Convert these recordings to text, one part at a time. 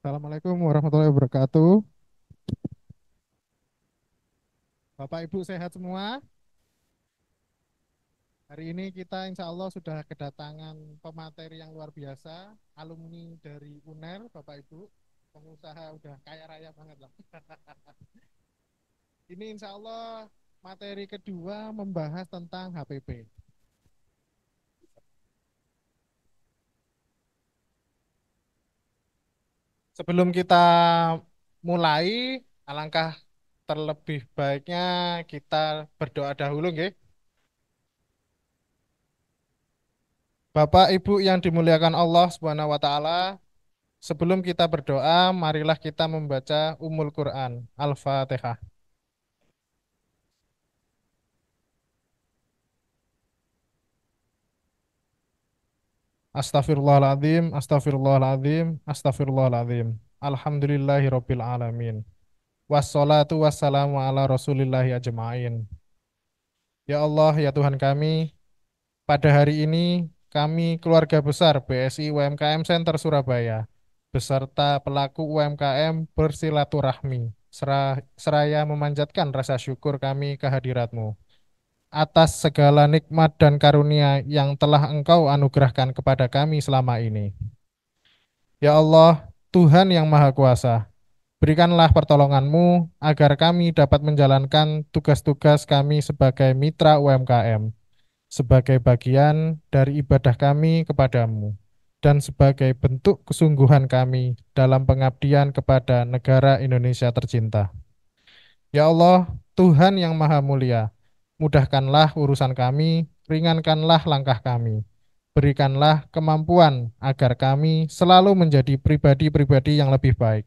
Assalamualaikum warahmatullahi wabarakatuh. Bapak Ibu sehat semua. Hari ini kita insya Allah sudah kedatangan pemateri yang luar biasa, alumni dari UNER, Bapak Ibu. Pengusaha udah kaya raya banget lah. Ini insya Allah materi kedua membahas tentang HPP. Sebelum kita mulai, alangkah terlebih baiknya kita berdoa dahulu, nggih. Bapak Ibu yang dimuliakan Allah Subhanahu wa taala, sebelum kita berdoa, marilah kita membaca Ummul Quran, Al-Fatihah. Astaghfirullahaladzim, astaghfirullahaladzim, astaghfirullahaladzim. Alhamdulillahirabbil alamin. Wassalatu wassalamu ala Rasulillahi ajma'in. Ya Allah, ya Tuhan kami, pada hari ini kami keluarga besar BSI UMKM Center Surabaya beserta pelaku UMKM bersilaturahmi seraya memanjatkan rasa syukur kami kehadiratmu atas segala nikmat dan karunia yang telah Engkau anugerahkan kepada kami selama ini. Ya Allah, Tuhan yang Maha Kuasa, berikanlah pertolongan-Mu agar kami dapat menjalankan tugas-tugas kami sebagai mitra UMKM, sebagai bagian dari ibadah kami kepadamu, dan sebagai bentuk kesungguhan kami dalam pengabdian kepada negara Indonesia tercinta. Ya Allah, Tuhan yang Maha Mulia, mudahkanlah urusan kami, ringankanlah langkah kami. Berikanlah kemampuan agar kami selalu menjadi pribadi-pribadi yang lebih baik.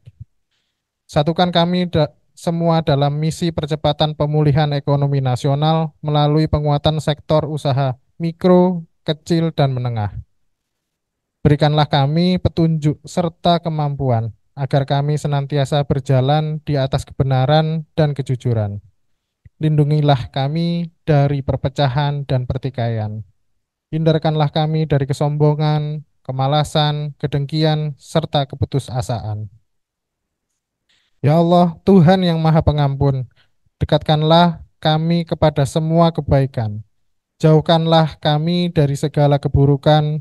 Satukan kami semua dalam misi percepatan pemulihan ekonomi nasional melalui penguatan sektor usaha mikro, kecil, dan menengah. Berikanlah kami petunjuk serta kemampuan agar kami senantiasa berjalan di atas kebenaran dan kejujuran. Lindungilah kami dari perpecahan dan pertikaian. Hindarkanlah kami dari kesombongan, kemalasan, kedengkian, serta keputusasaan. Ya Allah, Tuhan yang Maha Pengampun, dekatkanlah kami kepada semua kebaikan. Jauhkanlah kami dari segala keburukan.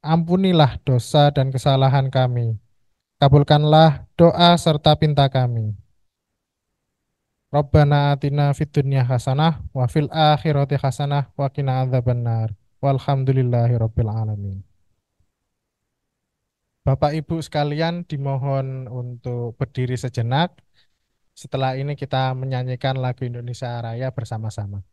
Ampunilah dosa dan kesalahan kami. Kabulkanlah doa serta pinta kami. Rabbana atina fid dunya hasanah wa fil akhirati hasanah wa qina adzabannar. Walhamdulillahi rabbil alamin. Bapak Ibu sekalian dimohon untuk berdiri sejenak. Setelah ini kita menyanyikan lagu Indonesia Raya bersama-sama.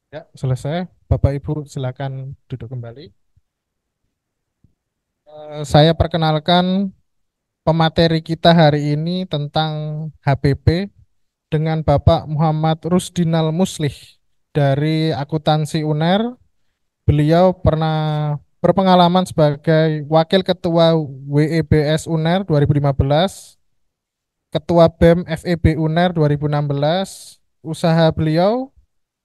Ya, selesai. Bapak Ibu silakan duduk kembali. Saya perkenalkan pemateri kita hari ini tentang HPP dengan Bapak Muhammad Rusdinal Muslih dari Akuntansi UNER. Beliau pernah berpengalaman sebagai Wakil Ketua WEBS UNER 2015, Ketua BEM FEB UNER 2016. Usaha beliau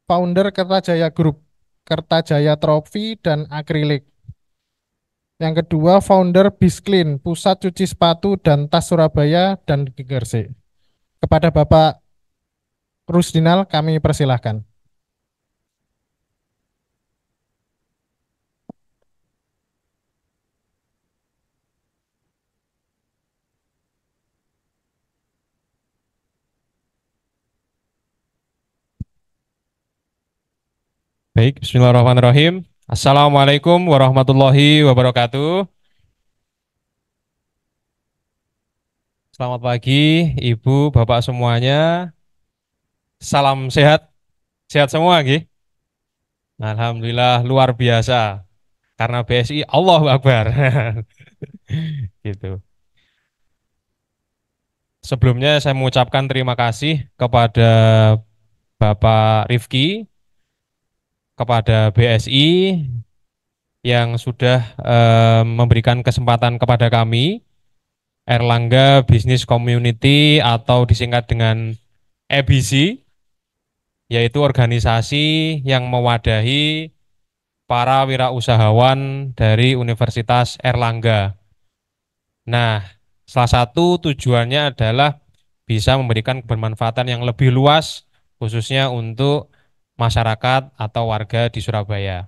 founder Kertajaya Group, Kertajaya Trofi dan Akrilik. Yang kedua, founder Bisclean, Pusat Cuci Sepatu dan Tas Surabaya dan Gegersik. Kepada Bapak Rusdinal, kami persilahkan. Baik, bismillahirrahmanirrahim. Assalamualaikum warahmatullahi wabarakatuh. Selamat pagi, Ibu, Bapak semuanya. Salam sehat, sehat semua, nggih? Alhamdulillah luar biasa. Karena BSI Allahu Akbar. Gitu. Sebelumnya saya mengucapkan terima kasih kepada Bapak Rifki, kepada BSI yang sudah memberikan kesempatan kepada kami Erlangga Business Community atau disingkat dengan EBC, yaitu organisasi yang mewadahi para wirausahawan dari Universitas Erlangga. Nah, salah satu tujuannya adalah bisa memberikan kebermanfaatan yang lebih luas, khususnya untuk masyarakat atau warga di Surabaya.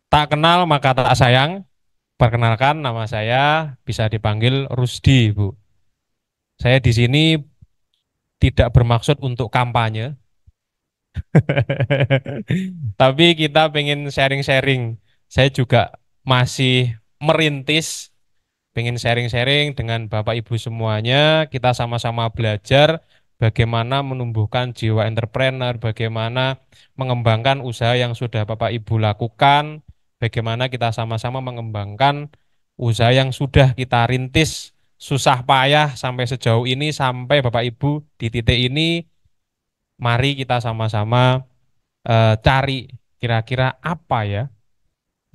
Tak kenal maka tak sayang. Perkenalkan, nama saya bisa dipanggil Rusdi, Bu. Saya di sini tidak bermaksud untuk kampanye, tapi kita pengen sharing-sharing. Saya juga masih merintis, pengen sharing-sharing dengan Bapak Ibu semuanya. Kita sama-sama belajar bagaimana menumbuhkan jiwa entrepreneur, bagaimana mengembangkan usaha yang sudah Bapak Ibu lakukan, bagaimana kita sama-sama mengembangkan usaha yang sudah kita rintis susah payah sampai sejauh ini, sampai Bapak Ibu di titik ini. Mari kita sama-sama cari kira-kira apa ya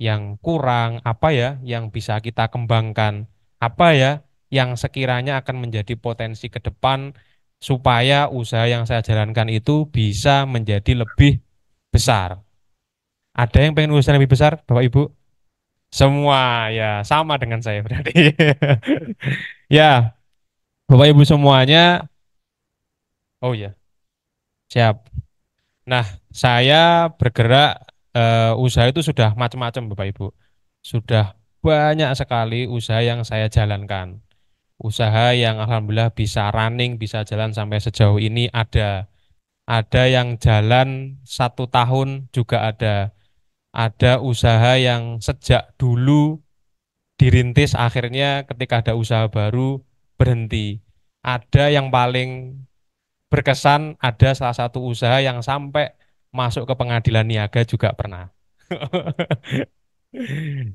yang kurang, apa ya yang bisa kita kembangkan, apa ya yang sekiranya akan menjadi potensi ke depan supaya usaha yang saya jalankan itu bisa menjadi lebih besar. Ada yang pengen usaha lebih besar, Bapak Ibu? Semua ya sama dengan saya berarti. Ya, Bapak Ibu semuanya. Oh ya, siap. Nah, saya bergerak usaha itu sudah macam-macam, Bapak Ibu. Sudah banyak sekali usaha yang saya jalankan. Usaha yang alhamdulillah bisa running, bisa jalan sampai sejauh ini ada. Ada yang jalan 1 tahun juga ada. Ada usaha yang sejak dulu dirintis akhirnya ketika ada usaha baru berhenti. Ada yang paling berkesan, ada salah satu usaha yang sampai masuk ke pengadilan niaga juga pernah.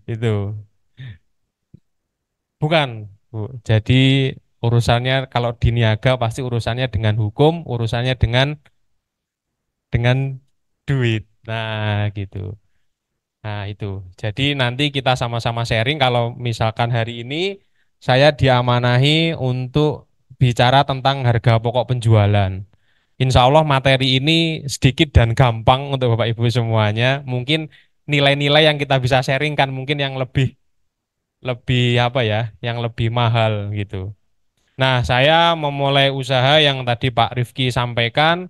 Itu bukan, Bu. Jadi urusannya kalau di niaga pasti urusannya dengan hukum, urusannya dengan duit. Nah, gitu. Nah, itu. Jadi nanti kita sama-sama sharing kalau misalkan hari ini saya diamanahi untuk bicara tentang harga pokok penjualan. Insya Allah materi ini sedikit dan gampang untuk Bapak Ibu semuanya. Mungkin nilai-nilai yang kita bisa sharing kan mungkin yang lebih lebih apa ya, yang lebih mahal gitu. Nah, saya memulai usaha yang tadi Pak Rifki sampaikan.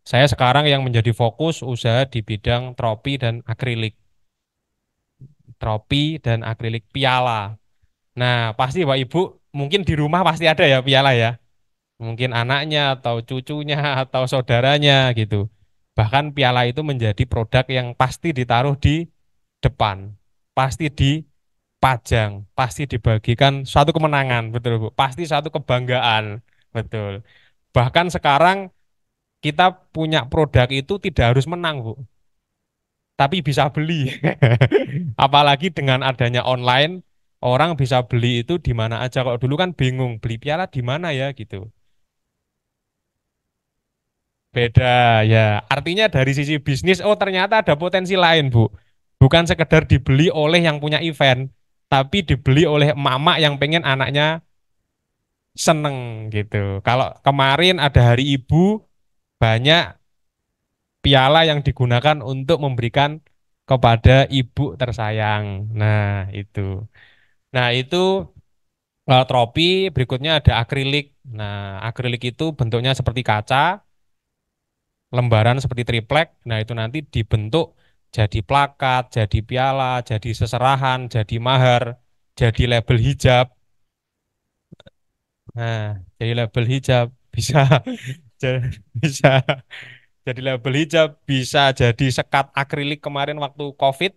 Saya sekarang yang menjadi fokus usaha di bidang tropi dan akrilik piala. Nah, pasti Bapak Ibu mungkin di rumah pasti ada ya piala ya. Mungkin anaknya atau cucunya atau saudaranya gitu. Bahkan piala itu menjadi produk yang pasti ditaruh di depan, pasti dipajang, pasti dibagikan suatu kemenangan, betul Bu. Pasti suatu kebanggaan, betul. Bahkan sekarang kita punya produk itu tidak harus menang, Bu. tapi bisa beli. Apalagi dengan adanya online, orang bisa beli itu di mana aja. Kalau dulu kan bingung, beli piala di mana ya gitu. Beda ya. Artinya dari sisi bisnis, oh ternyata ada potensi lain, Bu. Bukan sekedar dibeli oleh yang punya event, tapi dibeli oleh emak-emak yang pengen anaknya seneng gitu. Kalau kemarin ada Hari Ibu, banyak piala yang digunakan untuk memberikan kepada ibu tersayang. Nah, itu tropi, berikutnya ada akrilik. Nah, akrilik itu bentuknya seperti kaca, lembaran seperti triplek. Nah, itu nanti dibentuk jadi plakat, jadi piala, jadi seserahan, jadi mahar, jadi label hijab. Nah, jadi label hijab bisa bisa jadi label hijab, bisa jadi sekat akrilik kemarin waktu COVID.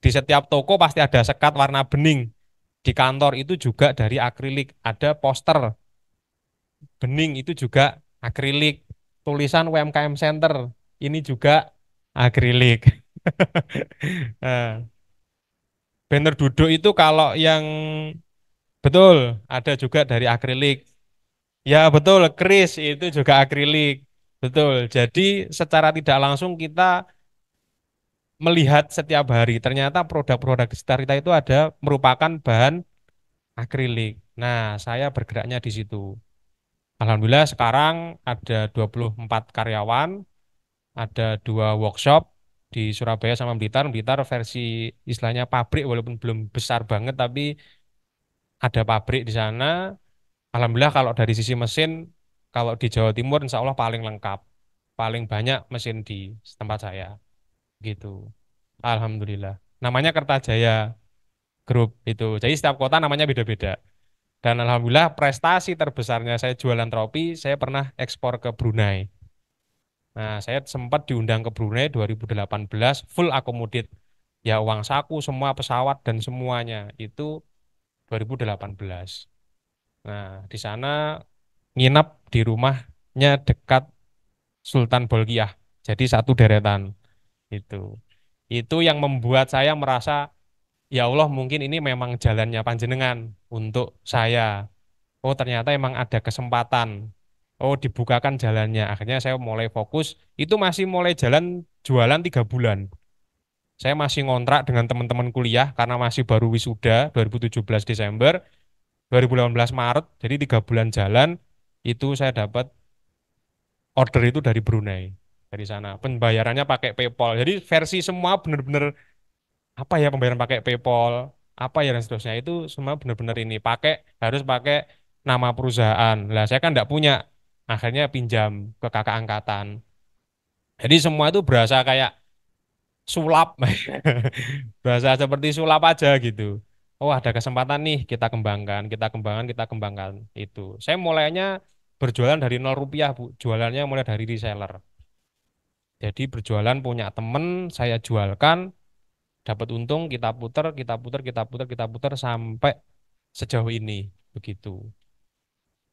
Di setiap toko pasti ada sekat warna bening. Di kantor itu juga dari akrilik. Ada poster bening itu juga akrilik. Tulisan UMKM Center ini juga akrilik. Nah, banner duduk itu kalau yang betul ada juga dari akrilik. Ya betul, keris itu juga akrilik. Betul. Jadi secara tidak langsung kita melihat setiap hari ternyata produk-produk di sekitar kita itu ada merupakan bahan akrilik. Nah, saya bergeraknya di situ. Alhamdulillah sekarang ada 24 karyawan, ada 2 workshop di Surabaya sama Blitar. Blitar versi istilahnya pabrik walaupun belum besar banget tapi ada pabrik di sana. Alhamdulillah kalau dari sisi mesin, kalau di Jawa Timur insya Allah paling lengkap. Paling banyak mesin di tempat saya. Gitu. Alhamdulillah. Namanya Kertajaya Group itu. Jadi setiap kota namanya beda-beda. Dan alhamdulillah prestasi terbesarnya saya jualan tropi, saya pernah ekspor ke Brunei. Nah, saya sempat diundang ke Brunei 2018, full akomodit. Ya uang saku, semua pesawat dan semuanya itu 2018. Nah, di sana nginap di rumahnya dekat Sultan Bolkiah. Jadi satu deretan itu. Itu yang membuat saya merasa ya Allah mungkin ini memang jalannya panjenengan untuk saya. Oh ternyata emang ada kesempatan. Oh dibukakan jalannya. Akhirnya saya mulai fokus. Itu masih mulai jalan jualan 3 bulan. Saya masih ngontrak dengan teman-teman kuliah karena masih baru wisuda 2017 Desember, 2018 Maret. Jadi 3 bulan jalan itu saya dapat order itu dari Brunei. Dari sana. Pembayarannya pakai PayPal. Jadi versi semua benar-benar apa ya pembayaran pakai PayPal, apa ya dan seterusnya itu semua benar-benar ini harus pakai nama perusahaan. Lah saya kan tidak punya, akhirnya pinjam ke kakak angkatan. Jadi semua itu berasa kayak sulap, berasa seperti sulap aja gitu. Oh ada kesempatan nih kita kembangkan, kita kembangkan, kita kembangkan itu. Saya mulainya berjualan dari 0 rupiah Bu, jualannya mulai dari reseller. Jadi berjualan punya temen, saya jualkan, dapat untung kita putar kita putar kita putar kita putar sampai sejauh ini begitu.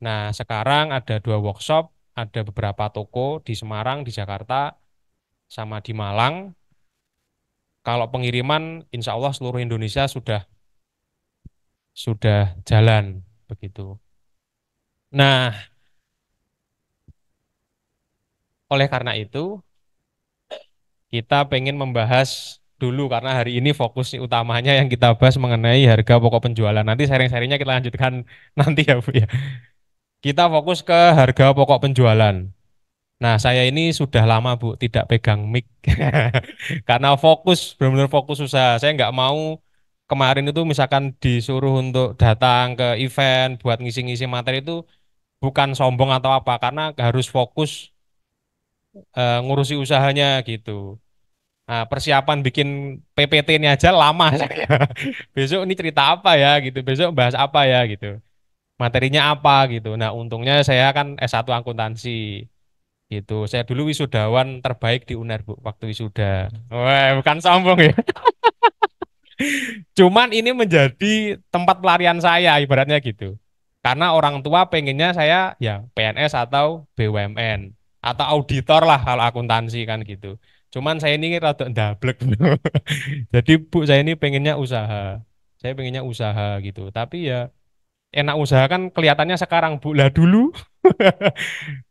Nah sekarang ada 2 workshop, ada beberapa toko di Semarang, di Jakarta, sama di Malang. Kalau pengiriman insya Allah seluruh Indonesia sudah jalan begitu. Nah oleh karena itu kita pengen membahas dulu karena hari ini fokus utamanya yang kita bahas mengenai harga pokok penjualan. Nanti sharing-sharingnya kita lanjutkan nanti ya Bu ya. Kita fokus ke harga pokok penjualan. Nah, saya ini sudah lama Bu tidak pegang mic karena fokus, benar-benar fokus usaha. Saya nggak mau kemarin itu misalkan disuruh untuk datang ke event buat ngisi-ngisi materi itu bukan sombong atau apa, karena harus fokus ngurusi usahanya gitu. Nah, persiapan bikin PPT ini aja lama saya. Besok ini cerita apa ya gitu, besok bahas apa ya gitu, materinya apa gitu. Nah, untungnya saya kan S1 akuntansi. Gitu. Saya dulu wisudawan terbaik di UNER, Bu, waktu wisuda. Wah, bukan sombong ya. Cuman ini menjadi tempat pelarian saya, ibaratnya gitu. Karena orang tua pengennya saya ya PNS atau BUMN atau auditor lah kalau akuntansi kan gitu. Cuman saya ini rada ndablek. Jadi Bu saya ini pengennya usaha. Saya pengennya usaha gitu. Tapi ya enak usaha kan kelihatannya sekarang Bu. Lah dulu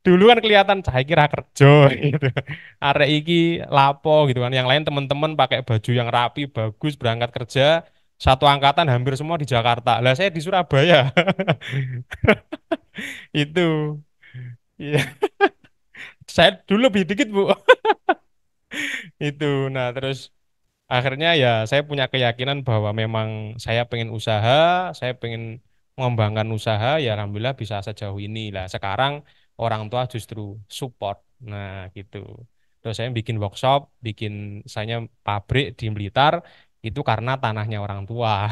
dulu kan kelihatan saya kira kerja gitu. Arek iki lapo gitu kan. Yang lain teman-teman pakai baju yang rapi, bagus berangkat kerja. Satu angkatan hampir semua di Jakarta. Lah saya di Surabaya. Itu. Iya. Saya dulu lebih dikit, Bu. Itu. Nah, terus akhirnya ya saya punya keyakinan bahwa memang saya pengen usaha, saya pengen mengembangkan usaha, ya alhamdulillah bisa sejauh ini lah. Sekarang orang tua justru support. Nah, gitu. Terus saya bikin workshop, bikin saya pabrik di Blitar itu karena tanahnya orang tua.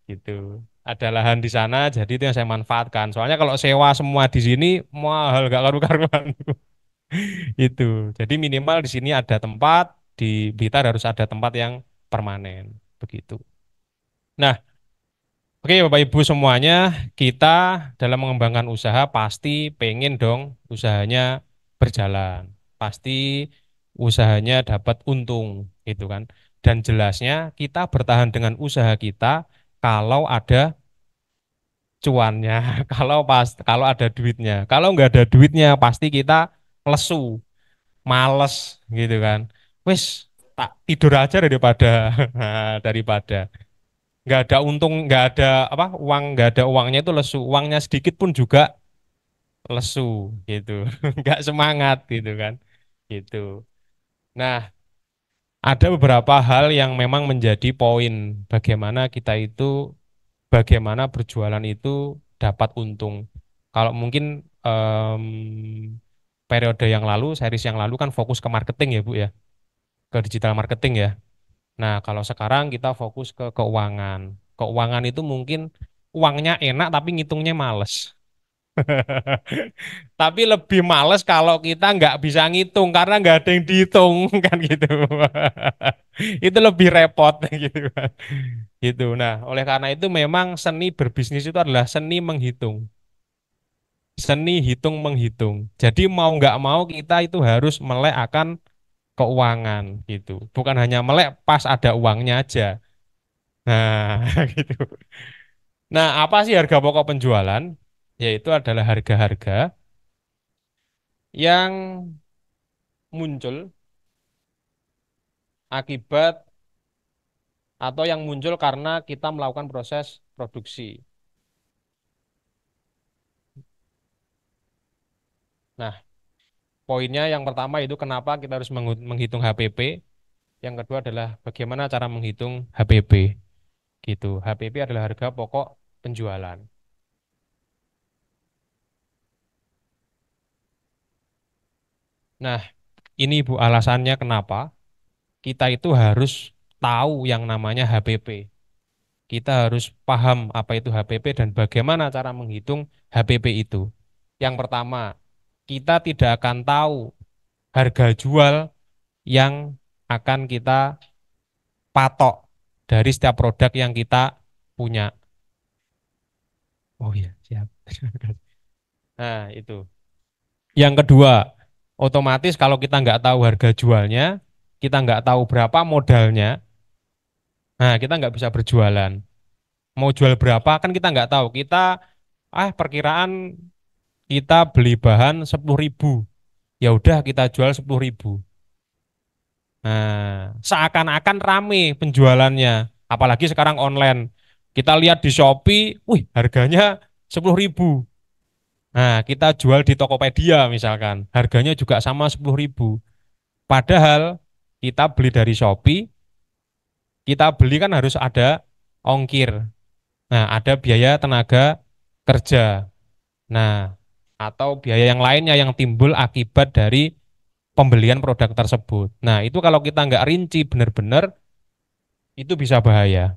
Gitu. Ada lahan di sana, jadi itu yang saya manfaatkan. Soalnya kalau sewa semua di sini mahal gak karu-karuan. Itu. Jadi minimal di sini ada tempat, di Blitar harus ada tempat yang permanen. Begitu. Nah, oke Bapak Ibu semuanya, kita dalam mengembangkan usaha pasti pengen dong usahanya berjalan. Pasti usahanya dapat untung, gitu kan. Dan jelasnya kita bertahan dengan usaha kita kalau ada cuannya, kalau ada duitnya. Kalau nggak ada duitnya pasti kita lesu, males gitu kan. Wis tak tidur aja daripada daripada nggak ada untung, nggak ada apa uang, nggak ada uangnya itu lesu, uangnya sedikit pun juga lesu gitu, nggak semangat gitu kan, gitu. Nah, ada beberapa hal yang memang menjadi poin bagaimana kita itu, bagaimana berjualan itu dapat untung. Kalau mungkin periode yang lalu, series yang lalu kan fokus ke marketing ya Bu ya, ke digital marketing ya. Nah, kalau sekarang kita fokus ke keuangan. Keuangan itu mungkin uangnya enak tapi ngitungnya males. Tapi lebih males kalau kita nggak bisa ngitung karena nggak ada yang dihitung kan gitu. Itu lebih repot gitu kan. Gitu. Nah, oleh karena itu memang seni berbisnis itu adalah seni menghitung. Seni hitung menghitung. Jadi mau nggak mau kita itu harus melek akan keuangan gitu. Bukan hanya melek pas ada uangnya aja. Nah, gitu. Nah, apa sih harga pokok penjualan? Yaitu adalah harga-harga yang muncul akibat atau yang muncul karena kita melakukan proses produksi. Nah, poinnya yang pertama itu kenapa kita harus menghitung HPP. Yang kedua adalah bagaimana cara menghitung HPP. Gitu. HPP adalah harga pokok penjualan. Nah, ini Bu alasannya kenapa kita itu harus tahu yang namanya HPP. Kita harus paham apa itu HPP dan bagaimana cara menghitung HPP itu. Yang pertama, kita tidak akan tahu harga jual yang akan kita patok dari setiap produk yang kita punya. Oh iya, siap. Nah, itu. Yang kedua, otomatis kalau kita nggak tahu harga jualnya, kita nggak tahu berapa modalnya, nah kita nggak bisa berjualan. Mau jual berapa kan kita nggak tahu. Kita, perkiraan kita beli bahan 10.000. Ya udah kita jual 10.000. Nah, seakan-akan rame penjualannya. Apalagi sekarang online. Kita lihat di Shopee, wih harganya 10.000. Nah, kita jual di Tokopedia misalkan. Harganya juga sama 10.000. Padahal kita beli dari Shopee, kita beli kan harus ada ongkir. Nah, ada biaya tenaga kerja. Nah, atau biaya yang lainnya yang timbul akibat dari pembelian produk tersebut. Nah, itu kalau kita nggak rinci benar-benar, itu bisa bahaya.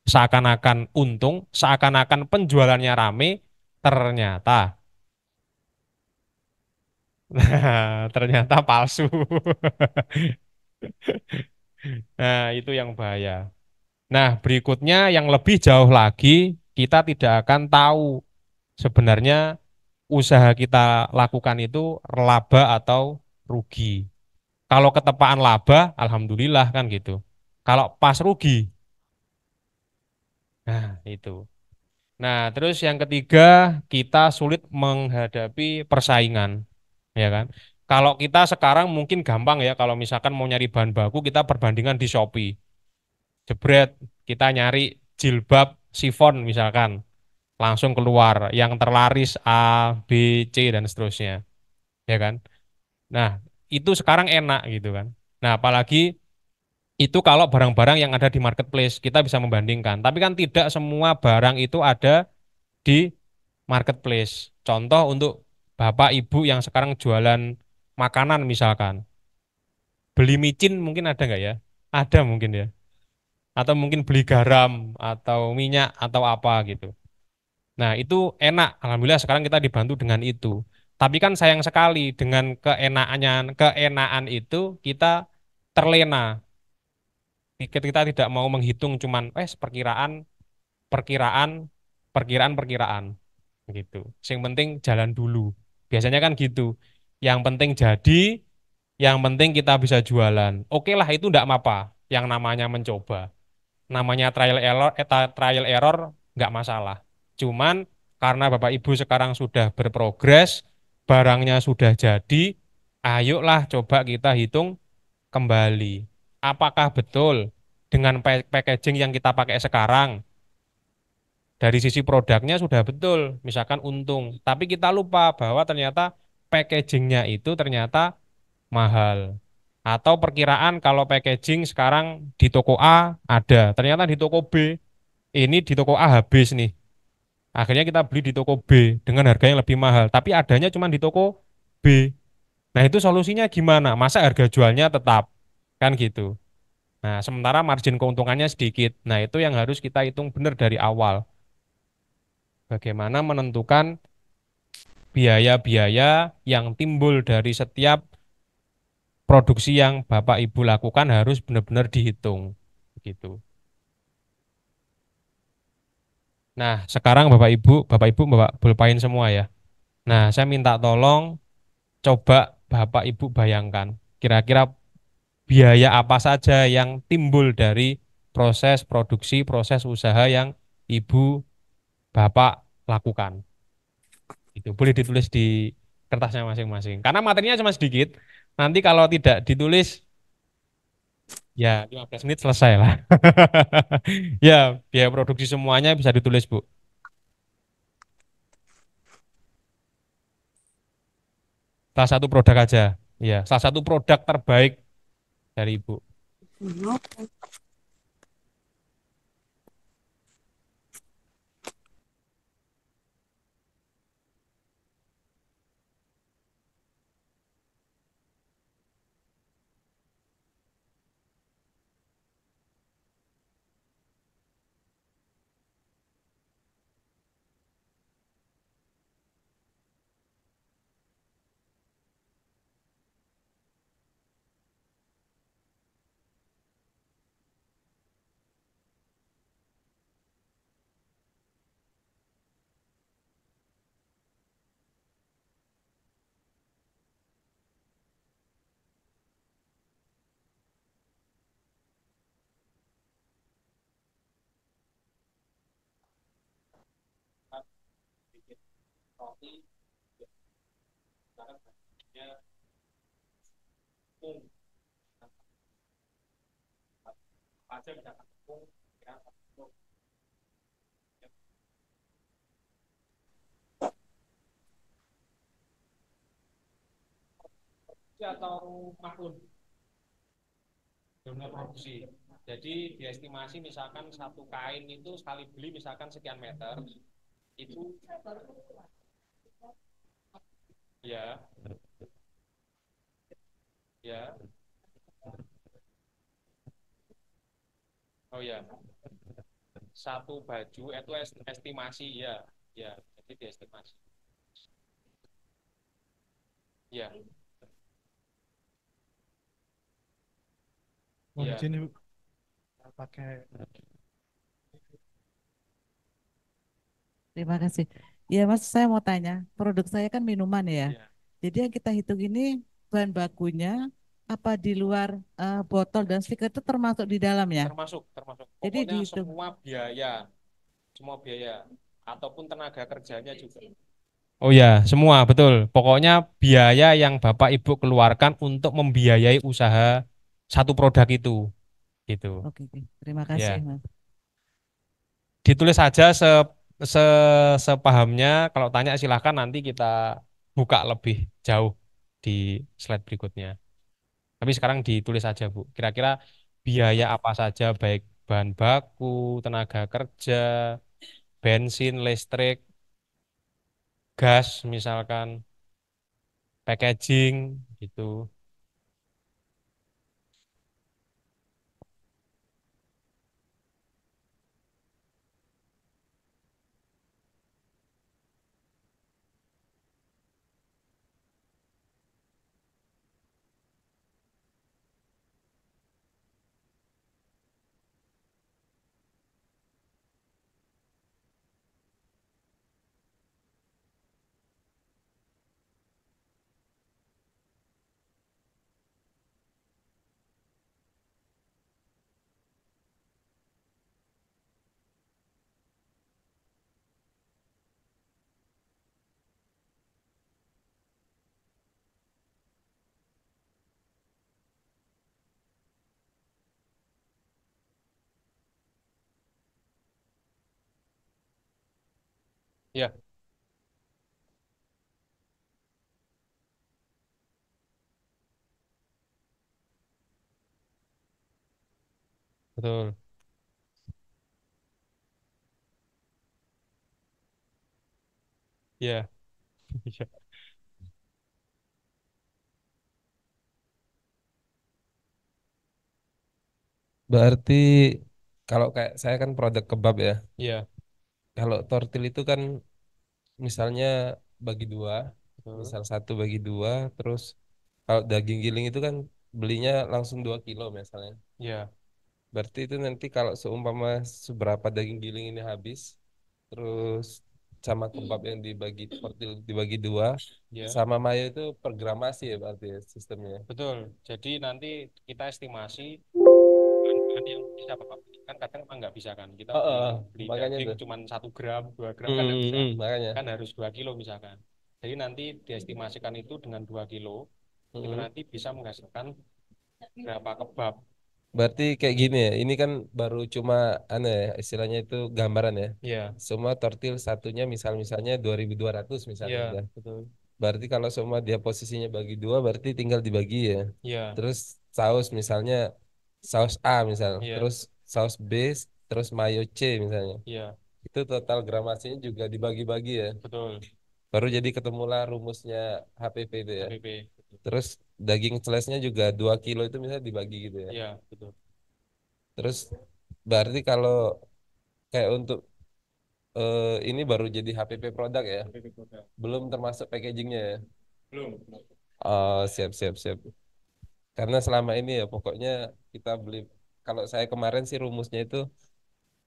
Seakan-akan untung, seakan-akan penjualannya rame, ternyata, ternyata palsu. Nah, itu yang bahaya. Nah, berikutnya yang lebih jauh lagi, kita tidak akan tahu sebenarnya usaha kita lakukan itu laba atau rugi. Kalau ketepaan laba, alhamdulillah kan gitu. Kalau pas rugi, nah itu. Nah, terus yang ketiga, kita sulit menghadapi persaingan, ya kan? Kalau kita sekarang mungkin gampang ya, kalau misalkan mau nyari bahan baku, kita perbandingan di Shopee. Jebret, kita nyari jilbab sifon misalkan, langsung keluar yang terlaris A, B, C dan seterusnya, ya kan? Nah, itu sekarang enak gitu kan. Nah, apalagi itu kalau barang-barang yang ada di marketplace kita bisa membandingkan. Tapi kan tidak semua barang itu ada di marketplace. Contoh untuk Bapak Ibu yang sekarang jualan makanan misalkan, beli micin mungkin ada nggak ya? Ada mungkin ya. Atau mungkin beli garam atau minyak atau apa gitu. Nah, itu enak. Alhamdulillah sekarang kita dibantu dengan itu. Tapi kan sayang sekali dengan keenakan itu kita terlena. Kita tidak mau menghitung cuman perkiraan, perkiraan, perkiraan gitu. Yang penting jalan dulu. Biasanya kan gitu. Yang penting jadi, yang penting kita bisa jualan. Oke lah itu enggak apa-apa. Yang namanya mencoba. Namanya trial error nggak masalah. Cuman karena Bapak Ibu sekarang sudah berprogres, barangnya sudah jadi, ayolah coba kita hitung kembali. Apakah betul dengan packaging yang kita pakai sekarang, dari sisi produknya sudah betul, misalkan untung. Tapi kita lupa bahwa ternyata packagingnya itu ternyata mahal. Atau perkiraan kalau packaging sekarang di toko A ada, ternyata di toko B, ini di toko A habis nih. Akhirnya kita beli di toko B dengan harga yang lebih mahal, tapi adanya cuma di toko B. Nah, itu solusinya gimana? Masa harga jualnya tetap? Kan gitu. Nah, sementara margin keuntungannya sedikit. Nah, itu yang harus kita hitung benar dari awal. Bagaimana menentukan biaya-biaya yang timbul dari setiap produksi yang Bapak Ibu lakukan harus benar-benar dihitung. Gitu. Nah, sekarang Bapak Ibu, Bapak Bulpain semua ya. Nah, saya minta tolong coba Bapak Ibu bayangkan kira-kira biaya apa saja yang timbul dari proses produksi, proses usaha yang Ibu Bapak lakukan. Itu boleh ditulis di kertasnya masing-masing. Karena materinya cuma sedikit. Nanti kalau tidak ditulis, ya 15 menit selesai lah. Ya, biaya produksi semuanya bisa ditulis, Bu. Salah satu produk aja. Ya, salah satu produk terbaik dari Ibu. Bikin roti, sekarang bahannya tepung. Apa aja bisa tepung, ya, tepung. Atau maklum jumlah produksi. Jadi diestimasi misalkan satu kain itu sekali beli misalkan sekian meter, itu ya, ya, oh ya, satu baju itu estimasi ya, ya, jadi diestimasi, ya, Mohon ya, izin Ibu, pakai. Terima kasih. Ya, Mas, saya mau tanya, produk saya kan minuman ya. ya. Jadi yang kita hitung ini bahan bakunya apa di luar botol dan stiker itu termasuk di dalam ya? Termasuk, termasuk. Jadi Pokoknya dihitung. semua biaya, ataupun tenaga kerjanya juga. Oh ya, semua betul. Pokoknya biaya yang Bapak Ibu keluarkan untuk membiayai usaha satu produk itu, gitu. Oke, oke. Terima kasih, Ya, Mas. ditulis saja se sepahamnya. Kalau tanya silahkan nanti kita buka lebih jauh di slide berikutnya. Tapi sekarang ditulis saja, Bu. Kira-kira biaya apa saja, baik bahan baku, tenaga kerja, bensin, listrik, gas, misalkan packaging, gitu. Ya, betul. Ya, iya. Berarti kalau kayak saya kan produk kebab ya. Iya, Kalau tortil itu kan misalnya bagi dua, betul. misal satu bagi dua, terus kalau daging giling itu kan belinya langsung 2 kilo misalnya. Iya, Berarti itu nanti kalau seumpama seberapa daging giling ini habis, terus sama kebab yang dibagi tortil dibagi dua, iya. sama mayo itu per gramasi ya berarti ya sistemnya. Betul. Jadi nanti kita estimasi bahan-bahan yang bisa Bapak beli. Kan kadang emang nggak bisa kan. Kita Oh, beli oh, beli makanya daging tuh. cuma 1 gram, 2 gram kan nggak bisa. Makanya. Kan harus 2 kilo misalkan. Jadi nanti diestimasikan itu dengan 2 kilo, itu Mm-mm. nanti bisa menghasilkan berapa kebab. Berarti kayak gini ya, ini kan baru cuma aneh ya, istilahnya itu gambaran ya. Iya, Semua tortil satunya misalnya 2.200 misalnya iya, udah. betul. Berarti kalau semua dia posisinya bagi dua, berarti tinggal dibagi ya. Iya, Terus saus misalnya saus A misal, iya, terus saus B, terus mayo C misalnya. iya, Itu total gramasinya juga dibagi-bagi ya. betul. Baru jadi ketemulah rumusnya HPP itu ya. HPP. Betul. Terus daging celesnya juga 2 kilo itu misalnya dibagi gitu ya. Iya, betul. Terus berarti kalau kayak untuk ini baru jadi HPP produk ya, HPP produk. belum termasuk packagingnya ya. Belum. Oh, siap siap siap. Karena selama ini ya pokoknya kita beli, kalau saya kemarin sih rumusnya itu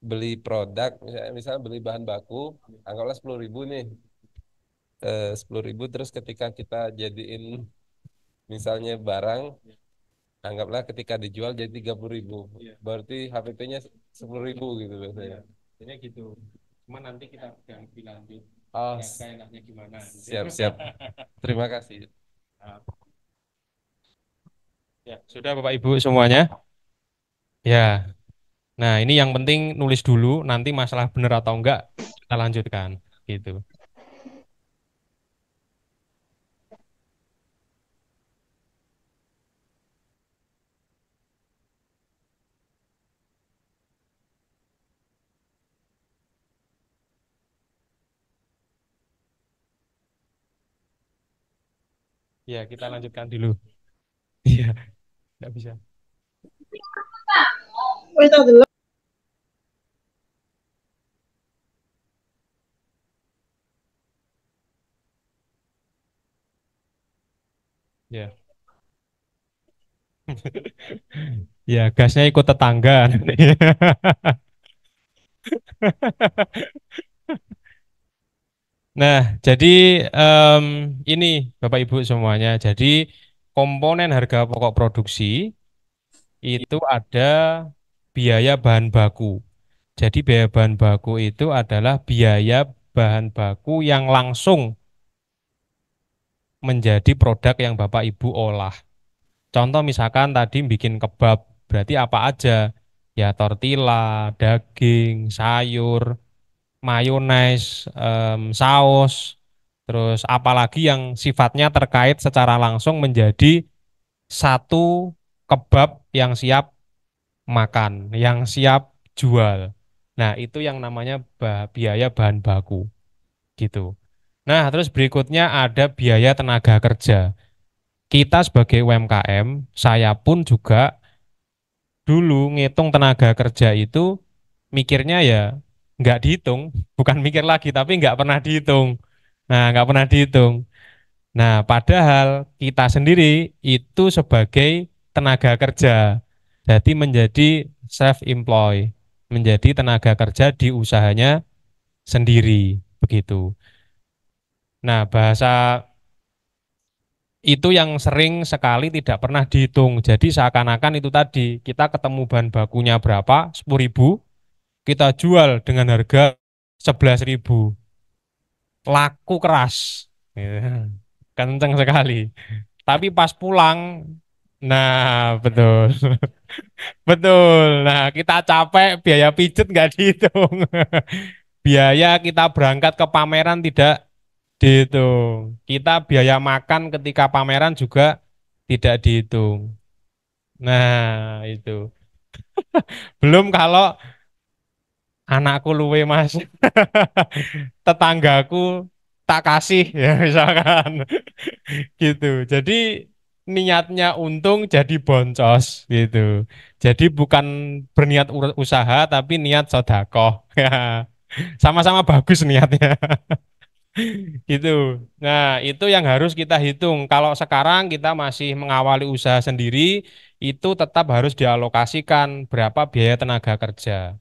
beli produk, misalnya beli bahan baku, anggaplah 10.000 nih, 10.000 terus ketika kita jadiin misalnya barang, anggaplah ketika dijual jadi 30.000, Iya. berarti HPP-nya 10.000 gitu Iya, biasanya. ini gitu. Cuma nanti kita udah lebih lanjut. Oh, Enaknya gimana gitu. siap siap. Terima kasih. Nah, ya, sudah Bapak Ibu semuanya. Ya. Nah, ini yang penting nulis dulu, nanti masalah benar atau enggak kita lanjutkan gitu. Ya, kita lanjutkan dulu. Iya, enggak bisa. Ya. Ya, gasnya ikut tetangga. Nah, jadi ini Bapak Ibu semuanya. Jadi komponen harga pokok produksi itu ada biaya bahan baku. Jadi biaya bahan baku itu adalah biaya bahan baku yang langsung menjadi produk yang Bapak Ibu olah. Contoh misalkan tadi bikin kebab, berarti apa aja? Ya tortilla, daging, sayur, mayones, saus, terus apalagi yang sifatnya terkait secara langsung menjadi satu kebab yang siap makan, yang siap jual. Nah, itu yang namanya biaya bahan baku gitu. Nah, terus berikutnya ada biaya tenaga kerja. Kita sebagai UMKM, saya pun juga dulu ngitung tenaga kerja itu mikirnya ya nggak dihitung, bukan mikir lagi, tapi nggak pernah dihitung. Nah, nggak pernah dihitung. Nah, padahal kita sendiri itu sebagai tenaga kerja, jadi menjadi self-employed, menjadi tenaga kerja di usahanya sendiri, begitu. Nah, bahasa itu yang sering sekali tidak pernah dihitung. Jadi seakan-akan itu tadi, kita ketemu bahan bakunya berapa, 10.000, kita jual dengan harga 11.000. Laku keras. Ya, kenceng sekali. Tapi pas pulang, nah betul, betul. Nah kita capek, biaya pijet nggak dihitung. Biaya kita berangkat ke pameran tidak dihitung. Kita biaya makan ketika pameran juga tidak dihitung. Nah itu. Belum kalau anakku luwe mas, tetanggaku tak kasih ya misalkan. Gitu. Jadi niatnya untung jadi boncos gitu. Jadi bukan berniat usaha tapi niat sodakoh. Sama-sama bagus niatnya. Gitu. Nah, itu yang harus kita hitung. Kalau sekarang kita masih mengawali usaha sendiri, itu tetap harus dialokasikan berapa biaya tenaga kerja.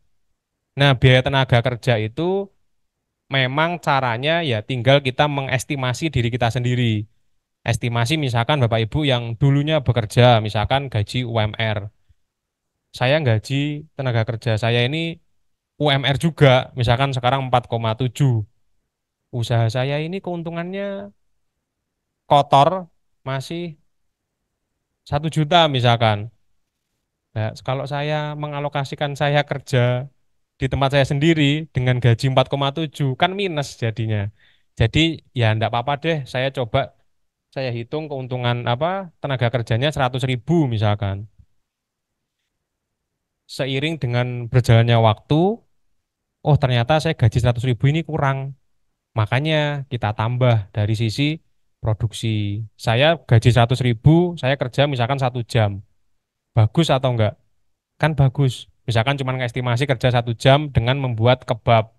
Nah, biaya tenaga kerja itu memang caranya ya tinggal kita mengestimasi diri kita sendiri. Estimasi misalkan Bapak Ibu yang dulunya bekerja, misalkan gaji UMR. Saya gaji tenaga kerja saya ini UMR juga, misalkan sekarang 4,7. Usaha saya ini keuntungannya kotor masih 1 juta misalkan. Nah, kalau saya mengalokasikan saya kerja di tempat saya sendiri dengan gaji 4,7 kan minus jadinya. Jadi ya enggak apa-apa deh, saya coba saya hitung keuntungan apa tenaga kerjanya 100.000 misalkan. Seiring dengan berjalannya waktu, oh ternyata saya gaji 100.000 ini kurang. Makanya kita tambah dari sisi produksi. Saya gaji 100.000, saya kerja misalkan 1 jam. Bagus atau enggak? Kan bagus. Misalkan cuma estimasi kerja 1 jam dengan membuat kebab,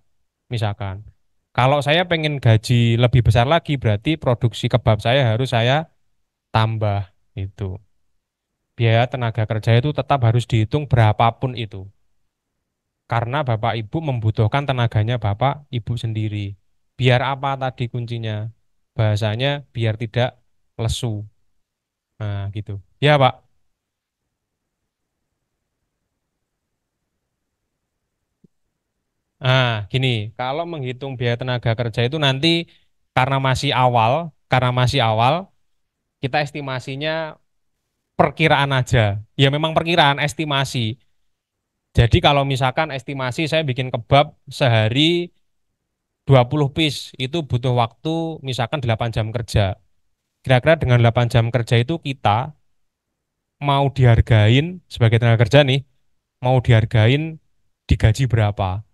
misalkan. Kalau saya pengen gaji lebih besar lagi, berarti produksi kebab saya harus saya tambah. Itu. Biaya tenaga kerja itu tetap harus dihitung berapapun itu. Karena Bapak Ibu membutuhkan tenaganya Bapak Ibu sendiri. Biar apa tadi kuncinya? Bahasanya biar tidak lesu. Nah, gitu. Ya, Pak. Gini, kalau menghitung biaya tenaga kerja itu nanti karena masih awal, kita estimasinya perkiraan aja. Ya memang perkiraan, estimasi. Jadi kalau misalkan estimasi saya bikin kebab sehari 20 piece, itu butuh waktu misalkan 8 jam kerja. Kira-kira dengan 8 jam kerja itu kita mau dihargain sebagai tenaga kerja nih, mau dihargain digaji berapa?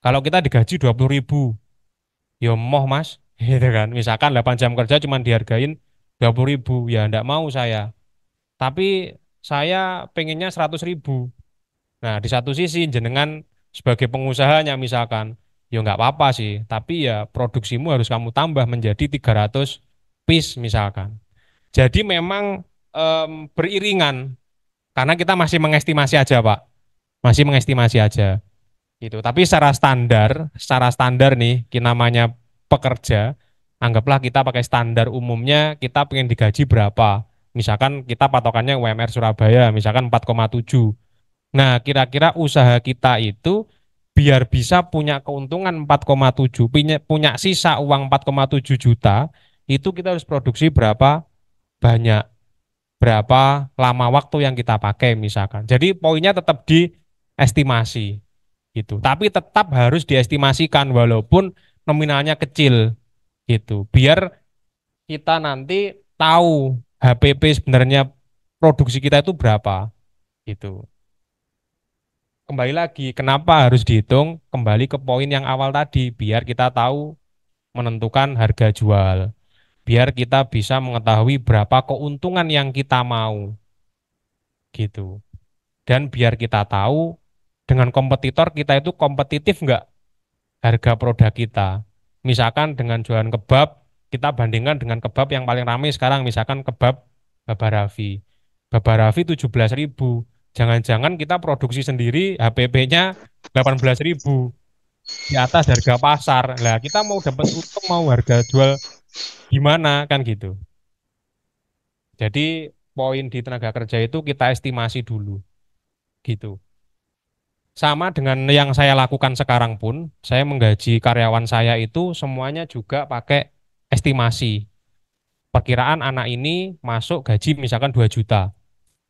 Kalau kita digaji 20.000, ya moh mas, gitu kan. Misalkan 8 jam kerja cuma dihargain 20.000, ya enggak mau saya. Tapi saya pengennya 100.000. Nah, di satu sisi jenengan sebagai pengusahanya misalkan, ya nggak apa-apa sih, tapi ya produksimu harus kamu tambah menjadi 300 piece misalkan. Jadi memang beriringan, karena kita masih mengestimasi aja, Pak. Masih mengestimasi aja. Gitu. Tapi secara standar nih, kita namanya pekerja, anggaplah kita pakai standar umumnya, kita pengen digaji berapa. Misalkan kita patokannya UMR Surabaya, misalkan 4,7. Nah, kira-kira usaha kita itu biar bisa punya keuntungan 4,7, punya sisa uang 4,7 juta, itu kita harus produksi berapa banyak, berapa lama waktu yang kita pakai misalkan. Jadi poinnya tetap diestimasi gitu. Tapi tetap harus diestimasikan walaupun nominalnya kecil gitu. Biar kita nanti tahu HPP sebenarnya produksi kita itu berapa gitu. Kembali lagi, kenapa harus dihitung? Kembali ke poin yang awal tadi, biar kita tahu menentukan harga jual. Biar kita bisa mengetahui berapa keuntungan yang kita mau gitu. Dan biar kita tahu dengan kompetitor kita itu kompetitif nggak harga produk kita. Misalkan dengan jualan kebab, kita bandingkan dengan kebab yang paling ramai sekarang, misalkan kebab Baba Raffi. Baba Raffi 17.000. Jangan-jangan kita produksi sendiri HPP-nya 18.000 di atas harga pasar. Lah kita mau dapat untung mau harga jual gimana kan gitu. Jadi poin di tenaga kerja itu kita estimasi dulu gitu. Sama dengan yang saya lakukan sekarang pun, saya menggaji karyawan saya itu semuanya juga pakai estimasi. Perkiraan anak ini masuk gaji misalkan 2 juta.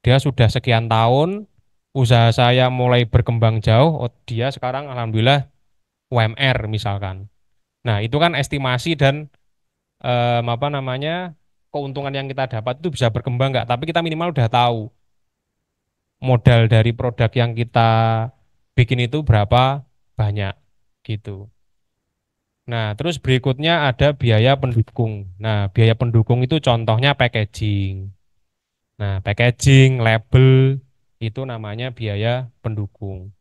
Dia sudah sekian tahun, usaha saya mulai berkembang jauh, oh, dia sekarang alhamdulillah UMR misalkan. Nah, itu kan estimasi dan apa namanya keuntungan yang kita dapat itu bisa berkembang nggak? Tapi kita minimal udah tahu modal dari produk yang kita bikin itu berapa banyak gitu. Nah, terus berikutnya ada biaya pendukung. Nah, biaya pendukung itu contohnya packaging. Nah, packaging, label itu namanya biaya pendukung.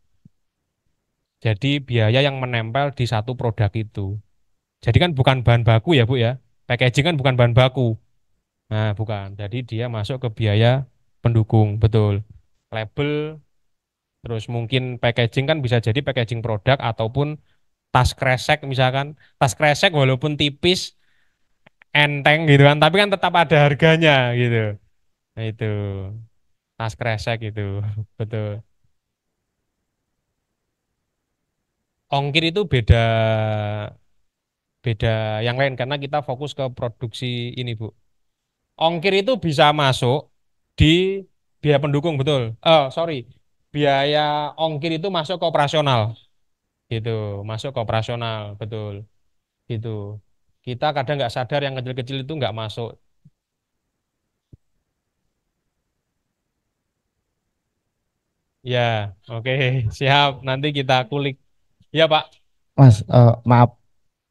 Jadi biaya yang menempel di satu produk itu. Jadi kan bukan bahan baku ya, Bu ya. Packaging kan bukan bahan baku. Nah, bukan. Jadi dia masuk ke biaya pendukung, betul. Label, terus mungkin packaging kan bisa jadi packaging produk ataupun tas kresek misalkan. Tas kresek walaupun tipis, enteng gitu kan, tapi kan tetap ada harganya gitu. Nah itu, tas kresek itu, betul. Ongkir itu beda beda yang lain karena kita fokus ke produksi ini, Bu. Ongkir itu bisa masuk di biaya pendukung, betul. Oh, sorry. Biaya ongkir itu masuk ke operasional, gitu. Masuk ke operasional, betul. Gitu. Kita kadang nggak sadar yang kecil-kecil itu nggak masuk. Ya, oke, siap. Nanti kita kulik. Ya, Pak. Mas, maaf,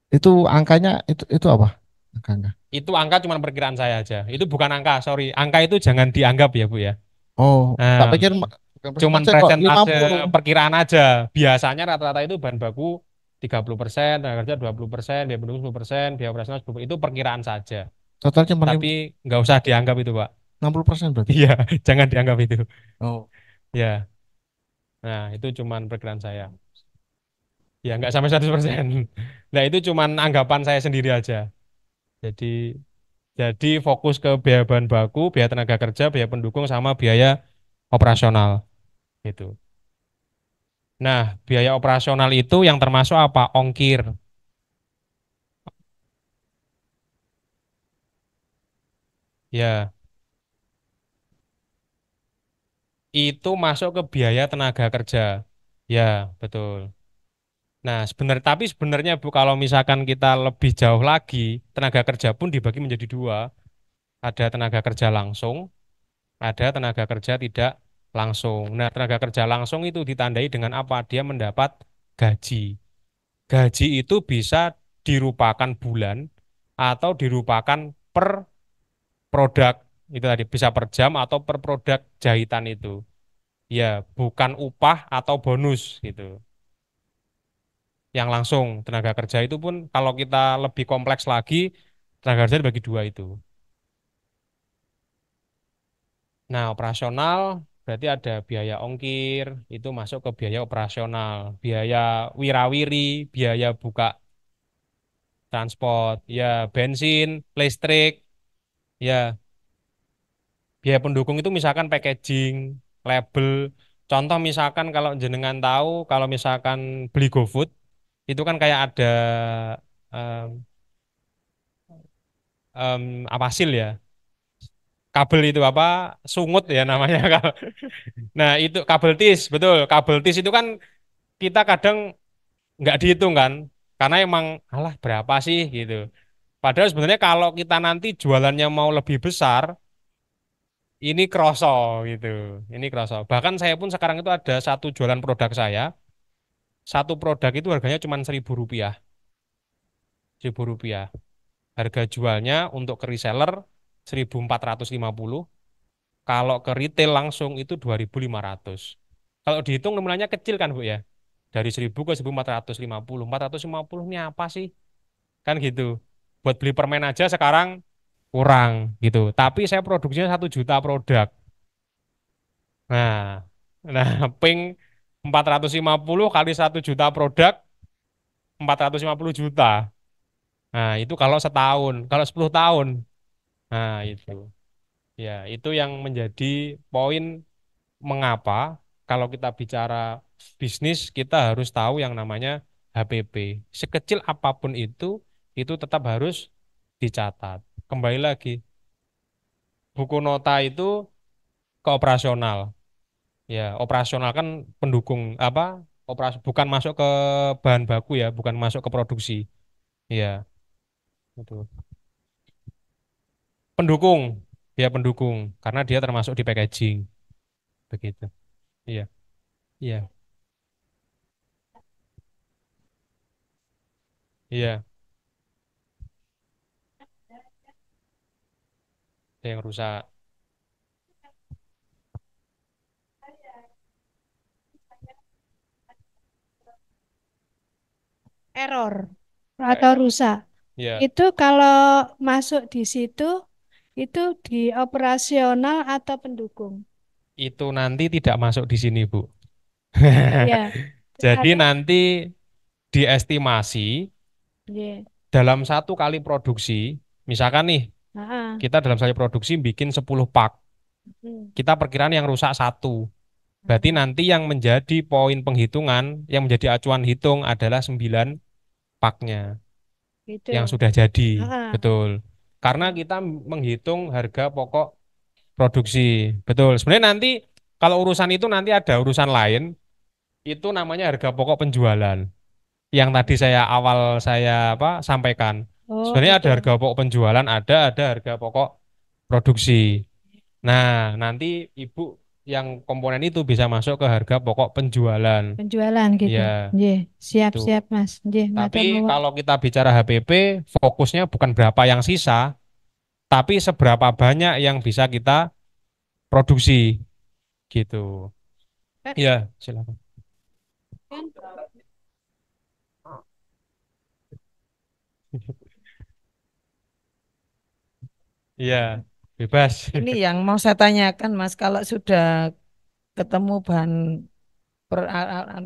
itu angkanya itu apa? Angkanya. Itu angka cuma perkiraan saya aja. Itu bukan angka, sorry. Angka itu jangan dianggap ya, Bu ya. Oh, tak Nah, pikir bukan cuman persentase kok presentase 50. perkiraan aja. Biasanya rata-rata itu bahan baku 30%, tenaga kerja 20%, biaya pendukung 10%, biaya operasional 10%. Itu perkiraan saja. Total cuma Tapi nggak usah dianggap itu, Pak. 60% berarti. Iya, jangan dianggap itu. Oh, Ya, nah itu cuman perkiraan saya. Ya, nggak sampai 100%. Nah, itu cuman anggapan saya sendiri aja. Jadi, jadi fokus ke biaya bahan baku, biaya tenaga kerja, biaya pendukung, sama biaya operasional. Gitu. Nah, biaya operasional itu yang termasuk apa? Ongkir. Ya, itu masuk ke biaya tenaga kerja. Ya, betul. Nah, tapi sebenarnya Bu, kalau misalkan kita lebih jauh lagi, tenaga kerja pun dibagi menjadi dua. Ada tenaga kerja langsung, ada tenaga kerja tidak langsung. Nah, tenaga kerja langsung itu ditandai dengan apa? Dia mendapat gaji. Gaji itu bisa dirupakan bulan atau dirupakan per produk. Itu tadi bisa per jam atau per produk jahitan itu. Ya, bukan upah atau bonus gitu. Yang langsung tenaga kerja itu pun kalau kita lebih kompleks lagi, tenaga kerja dibagi dua itu. Nah, operasional berarti ada biaya ongkir, itu masuk ke biaya operasional, biaya wirawiri, biaya buka transport, ya bensin, listrik, ya Biaya pendukung itu misalkan packaging, label. Contoh misalkan kalau jenengan tahu, kalau misalkan beli GoFood, itu kan kayak ada em, apa hasil ya, kabel itu apa, sungut ya namanya. Nah itu kabel tis, betul. Kabel tis itu kan kita kadang nggak dihitung kan, karena emang alah berapa sih gitu. Padahal sebenarnya kalau kita nanti jualannya mau lebih besar, ini kroso gitu. Ini kroso. Bahkan saya pun sekarang itu ada satu jualan produk saya, satu produk itu harganya cuma Rp1.000. Rp1.000. Harga jualnya untuk ke reseller 1.450. Kalau ke retail langsung itu 2.500. Kalau dihitung nominalnya kecil kan Bu ya. Dari 1.000 ke 1.450. 450 ini apa sih? Kan gitu. Buat beli permen aja sekarang kurang gitu. Tapi saya produksinya 1 juta produk. Nah, nah ping 450 kali 1 juta produk 450 juta. Nah, itu kalau setahun, kalau 10 tahun. Nah, itu. Ya, itu yang menjadi poin mengapa kalau kita bicara bisnis kita harus tahu yang namanya HPP. Sekecil apapun itu tetap harus dicatat. Kembali lagi, buku nota itu ke operasional. Ya, operasional kan pendukung apa? Bukan masuk ke bahan baku ya, bukan masuk ke produksi. Ya, itu. Pendukung, dia pendukung karena dia termasuk di packaging. Begitu. Iya, iya, iya. Ada yang rusak. Error Kayak, atau rusak. ya, Itu kalau masuk di situ itu di operasional atau pendukung. itu nanti tidak masuk di sini, Bu. Ya, Jadi tapi nanti diestimasi ya. dalam satu kali produksi, misalkan nih, Ah, kita dalam sekali produksi bikin 10 pak, hmm, kita perkiraan yang rusak satu. Berarti ah, nanti yang menjadi poin penghitungan, yang menjadi acuan hitung adalah 9 paknya gitu. yang sudah jadi. Ah, Betul. Karena kita menghitung harga pokok produksi. Betul. Sebenarnya nanti kalau urusan itu nanti ada urusan lain, itu namanya harga pokok penjualan. Yang tadi saya apa sampaikan. oh Sebenarnya gitu. ada harga pokok penjualan, ada harga pokok produksi. Nah, nanti Ibu yang komponen itu bisa masuk ke harga pokok penjualan. Penjualan gitu. Ya, Nggih, itu. siap-siap Mas. Nggih, Tapi matur nuwun. kalau kita bicara HPP, fokusnya bukan berapa yang sisa, tapi seberapa banyak yang bisa kita produksi gitu. Kan, Ya, silakan. kan Iya, bebas. Ini yang mau saya tanyakan, Mas, kalau sudah ketemu bahan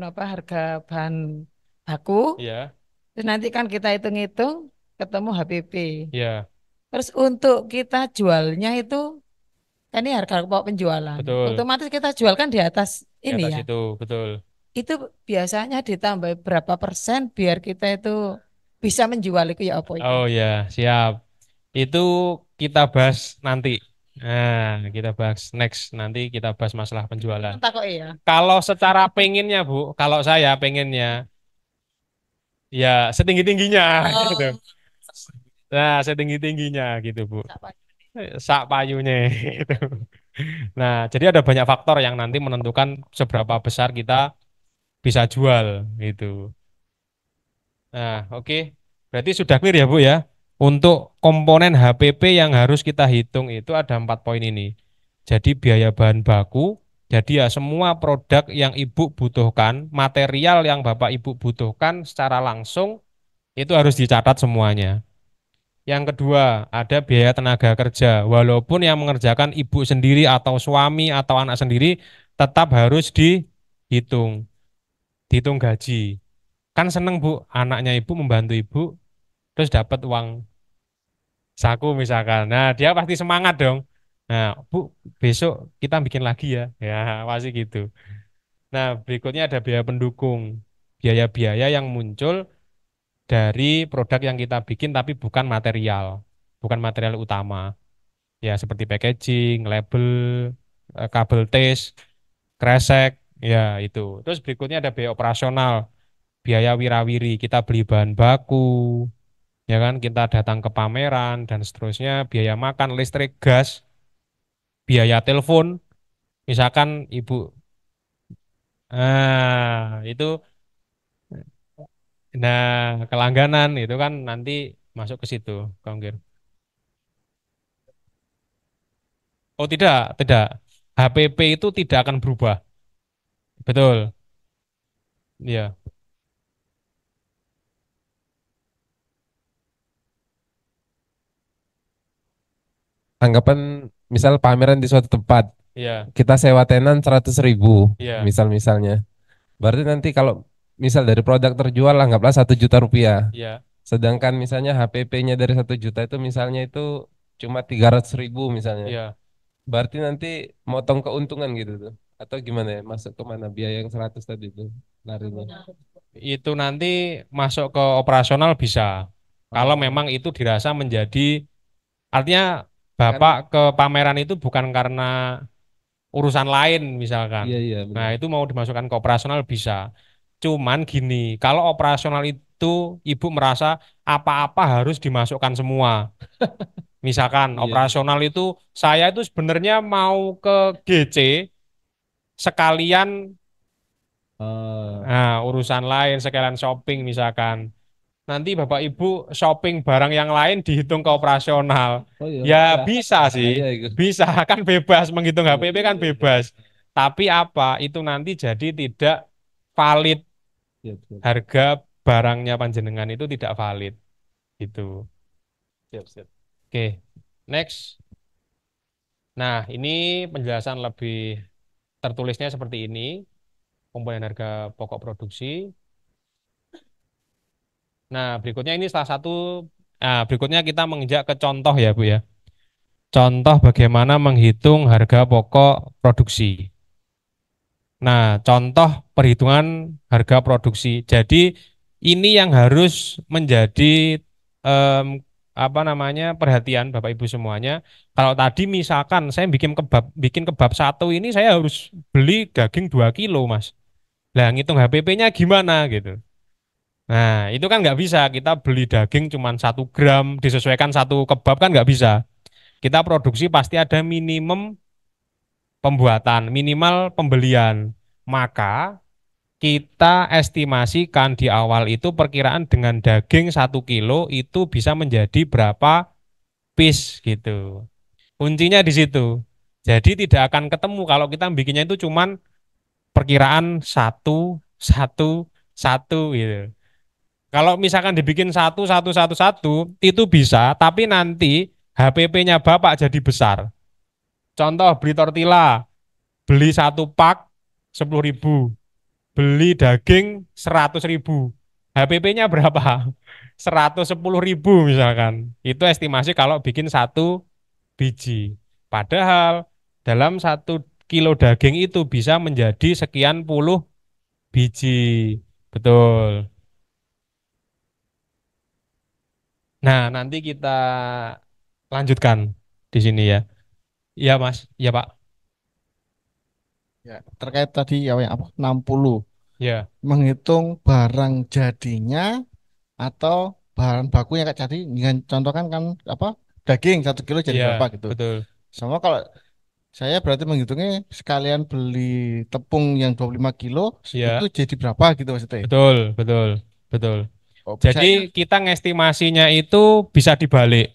apa harga bahan baku, Iya, terus nanti kan kita hitung-hitung ketemu HPP. iya, Terus untuk kita jualnya itu kan ini harga pokok penjualan. betul. Otomatis kita jual kan di atas Di ini atas ya. itu, betul. Itu biasanya ditambah berapa persen biar kita itu bisa menjual itu ya apa itu? Oh ya, siap. Itu kita bahas nanti. Nah, kita bahas next. Nanti kita bahas masalah penjualan. Tak kok ya. Kalau secara pengennya, Bu, kalau saya pengennya, ya setinggi-tingginya gitu. Oh, Nah, setinggi-tingginya gitu, Bu. siapa? Sak payunya gitu. Nah, jadi ada banyak faktor yang nanti menentukan seberapa besar kita bisa jual gitu. Nah, oke. Berarti sudah clear ya, Bu ya. Untuk komponen HPP yang harus kita hitung itu ada 4 poin ini. Jadi biaya bahan baku, jadi ya semua produk yang Ibu butuhkan, material yang Bapak Ibu butuhkan secara langsung itu harus dicatat semuanya. Yang kedua, ada biaya tenaga kerja. Walaupun yang mengerjakan ibu sendiri atau suami atau anak sendiri tetap harus dihitung, dihitung gaji. Kan seneng Bu, anaknya ibu membantu ibu, terus dapat uang saku misalkan. Nah, dia pasti semangat dong. Nah, Bu, besok kita bikin lagi ya. Ya, pasti gitu. Nah, berikutnya ada biaya pendukung. Biaya-biaya yang muncul dari produk yang kita bikin tapi bukan material. Bukan material utama. Ya, seperti packaging, label, kabel tes, kresek, ya itu. Terus berikutnya ada biaya operasional, biaya wirawiri. Kita beli bahan baku, ya kan? Kita datang ke pameran dan seterusnya, biaya makan, listrik, gas, biaya telepon. Misalkan ibu, itu, nah kelangganan itu kan nanti masuk ke situ, Kongkir. Oh tidak, tidak. HPP itu tidak akan berubah, betul. Ya, Anggapan misal pameran di suatu tempat, ya, kita sewa tenan 100.000, ya, misal-misalnya. Berarti nanti kalau misal dari produk terjual anggaplah 1 juta rupiah. ya, Sedangkan misalnya HPP-nya dari 1 juta itu misalnya itu cuma 300.000 misalnya. ya. Berarti nanti motong keuntungan gitu tuh. Atau gimana ya? Masuk ke mana biaya yang 100 tadi itu larinya. Itu nanti masuk ke operasional bisa. Kalau Oh, memang itu dirasa menjadi, artinya kan Bapak ke pameran itu bukan karena urusan lain misalkan. iya iya Nah, benar. itu mau dimasukkan ke operasional bisa. Cuman gini, kalau operasional itu Ibu merasa apa-apa harus dimasukkan semua. Misalkan Iya. operasional itu saya itu sebenarnya mau ke GC sekalian, Oh, urusan lain sekalian shopping misalkan. Nanti Bapak Ibu shopping barang yang lain dihitung ke operasional. oh iya Ya bisa. bisa sih, Bahaya itu. bisa kan bebas menghitung Iya HPP kan iya iya. bebas. Tapi apa itu nanti jadi tidak valid, Siap, siap, harga barangnya panjenengan itu tidak valid gitu. siap, siap. Oke, next. Nah, ini penjelasan lebih tertulisnya seperti ini, komponen harga pokok produksi. Nah, berikutnya ini salah satu, berikutnya kita menginjak ke contoh ya, Bu ya. Contoh bagaimana menghitung harga pokok produksi. Nah, contoh perhitungan harga produksi. Jadi ini yang harus menjadi em, apa namanya perhatian Bapak Ibu semuanya. Kalau tadi misalkan saya bikin kebab satu ini saya harus beli daging 2 kilo, Mas. Lah ngitung HPP-nya gimana gitu. Nah, itu kan nggak bisa. Kita beli daging cuma 1 gram disesuaikan satu kebab kan nggak bisa. Kita produksi pasti ada minimum pembuatan, minimal pembelian. Maka kita estimasikan di awal itu perkiraan dengan daging 1 kilo itu bisa menjadi berapa piece gitu. Kuncinya di situ. Jadi tidak akan ketemu kalau kita bikinnya itu cuman perkiraan satu, satu, satu gitu. Kalau misalkan dibikin satu, satu, satu, satu, itu bisa, tapi nanti HPP-nya Bapak jadi besar. Contoh beli tortilla, beli satu pak 10.000, beli daging 100.000. HPP-nya berapa? 110.000 misalkan. Itu estimasi kalau bikin satu biji. Padahal dalam 1 kilo daging itu bisa menjadi sekian puluh biji. Betul. Nah, nanti kita lanjutkan di sini ya. Iya, Mas. Iya, Pak. Ya, terkait tadi yang apa 60 Ya, menghitung barang jadinya atau bahan bakunya Kak jadi dengan contohkan kan apa daging 1 kilo jadi iya, berapa gitu. betul. Sama kalau saya berarti menghitungnya sekalian beli tepung yang 25 kilo itu Iya, jadi berapa gitu maksudnya. betul, betul, betul. Oh, bisa Jadi kita ngestimasinya itu bisa dibalik.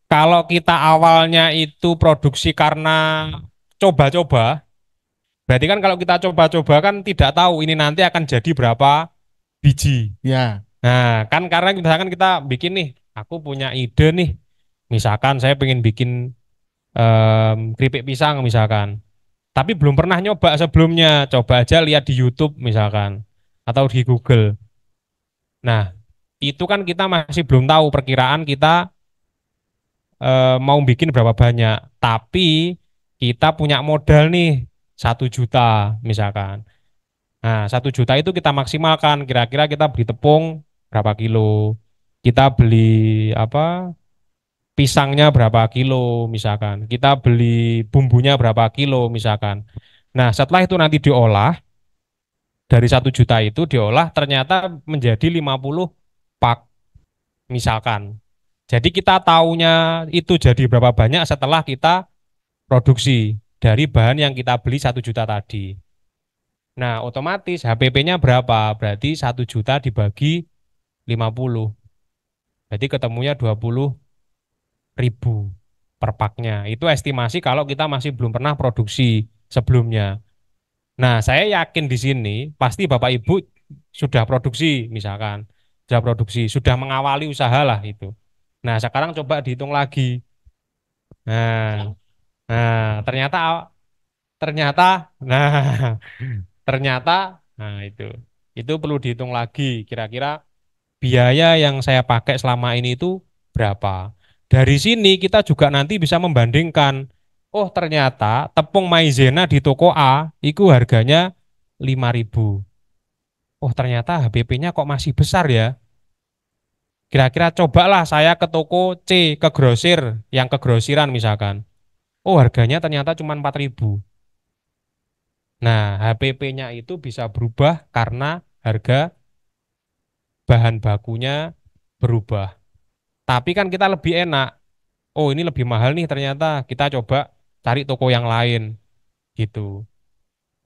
Kalau kita awalnya itu produksi karena coba-coba, berarti kan kalau kita coba-coba kan tidak tahu ini nanti akan jadi berapa biji. ya. Nah, kan karena misalkan kita bikin nih, aku punya ide nih. Misalkan saya pengen bikin keripik pisang misalkan. Tapi belum pernah nyoba sebelumnya. Coba aja lihat di YouTube misalkan atau di Google. Nah, itu kan kita masih belum tahu perkiraan kita mau bikin berapa banyak. Tapi kita punya modal nih 1 juta misalkan. Nah, 1 juta itu kita maksimalkan. Kira-kira kita beli tepung berapa kilo? Kita beli apa? Pisangnya berapa kilo misalkan. Kita beli bumbunya berapa kilo misalkan. Nah, setelah itu nanti diolah, dari 1 juta itu diolah ternyata menjadi 50 pak misalkan. Jadi kita taunya itu jadi berapa banyak setelah kita produksi dari bahan yang kita beli 1 juta tadi. Nah, otomatis HPP-nya berapa? Berarti 1 juta dibagi 50. Jadi ketemunya 20.000 per paknya. Itu estimasi kalau kita masih belum pernah produksi sebelumnya. Nah, saya yakin di sini pasti Bapak Ibu sudah produksi misalkan. Sudah produksi, sudah mengawali usaha lah itu. Nah, sekarang coba dihitung lagi. Nah, ternyata ternyata nah ternyata itu perlu dihitung lagi kira-kira biaya yang saya pakai selama ini itu berapa. Dari sini kita juga nanti bisa membandingkan, oh ternyata tepung maizena di toko A itu harganya 5.000. Oh ternyata HPP-nya kok masih besar ya. Kira-kira cobalah saya ke toko C, ke grosir, yang ke grosiran misalkan. Oh harganya ternyata cuma 4.000. Nah, HPP-nya itu bisa berubah karena harga bahan bakunya berubah. Tapi kan kita lebih enak. Oh, ini lebih mahal nih ternyata. Kita coba cari toko yang lain gitu.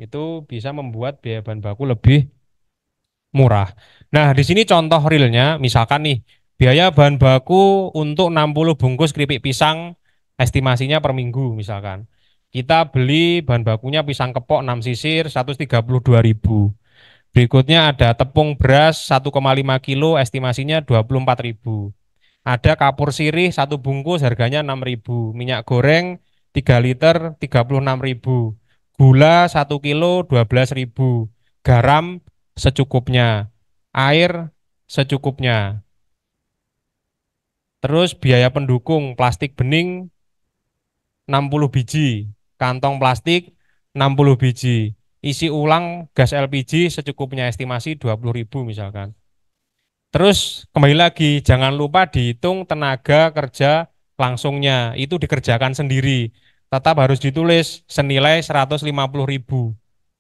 Itu bisa membuat biaya bahan baku lebih murah. Nah, di sini contoh realnya, misalkan nih, biaya bahan baku untuk 60 bungkus keripik pisang estimasinya per minggu misalkan. Kita beli bahan bakunya pisang kepok 6 sisir 132.000. Berikutnya ada tepung beras 1,5 kilo estimasinya 24.000. Ada kapur sirih 1 bungkus harganya 6.000. Minyak goreng 3 liter 36.000. Gula 1 kilo 12.000. Garam secukupnya. Air secukupnya. Terus biaya pendukung plastik bening 60 biji. Kantong plastik 60 biji. Isi ulang gas LPG secukupnya estimasi 20.000 misalkan. Terus kembali lagi, jangan lupa dihitung tenaga kerja langsungnya, itu dikerjakan sendiri. Tetap harus ditulis senilai 150.000.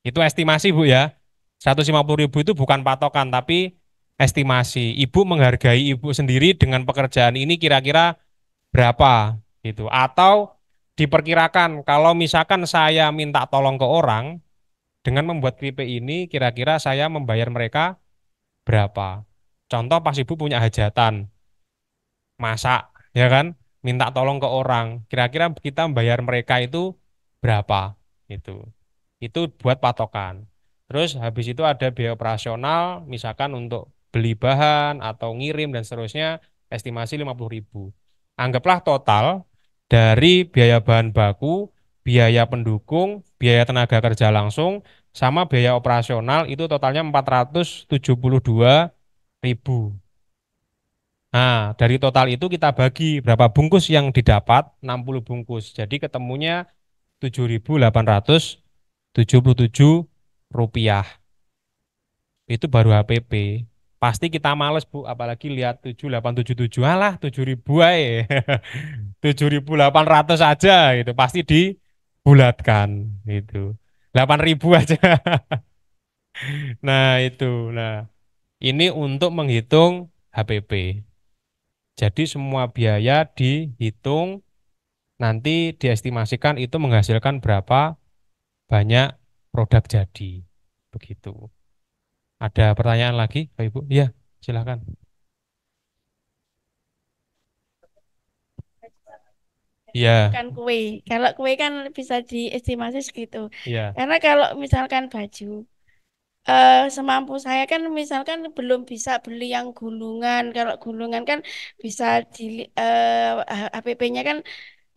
Itu estimasi Bu ya. 150.000 itu bukan patokan, tapi estimasi. Ibu menghargai ibu sendiri dengan pekerjaan ini kira-kira berapa gitu. Atau diperkirakan kalau misalkan saya minta tolong ke orang dengan membuat keripik ini kira-kira saya membayar mereka berapa. Contoh pas ibu punya hajatan, masak, ya kan, minta tolong ke orang, kira-kira kita bayar mereka itu berapa, itu. Itu buat patokan. Terus habis itu ada biaya operasional, misalkan untuk beli bahan atau ngirim dan seterusnya, estimasi 50.000. Anggaplah total dari biaya bahan baku, biaya pendukung, biaya tenaga kerja langsung, sama biaya operasional itu totalnya 472.000. Nah, dari total itu kita bagi berapa bungkus yang didapat, 60 bungkus. Jadi ketemunya 7.877 rupiah. Itu baru HPP. Pasti kita males Bu, apalagi lihat 7.877. Alah, 7.000 aja. 7.800 aja gitu. Pasti dibulatkan gitu. 8.000 aja. Nah, itu. Nah, ini untuk menghitung HPP. Jadi semua biaya dihitung, nanti diestimasikan itu menghasilkan berapa banyak produk jadi. Begitu. Ada pertanyaan lagi, Pak Ibu? Iya, silakan. Iya, Bukan kue. Kalau kue kan bisa diestimasi segitu. iya, Karena kalau misalkan baju, semampu saya kan misalkan belum bisa beli yang gulungan. Kalau gulungan kan bisa di HPP-nya kan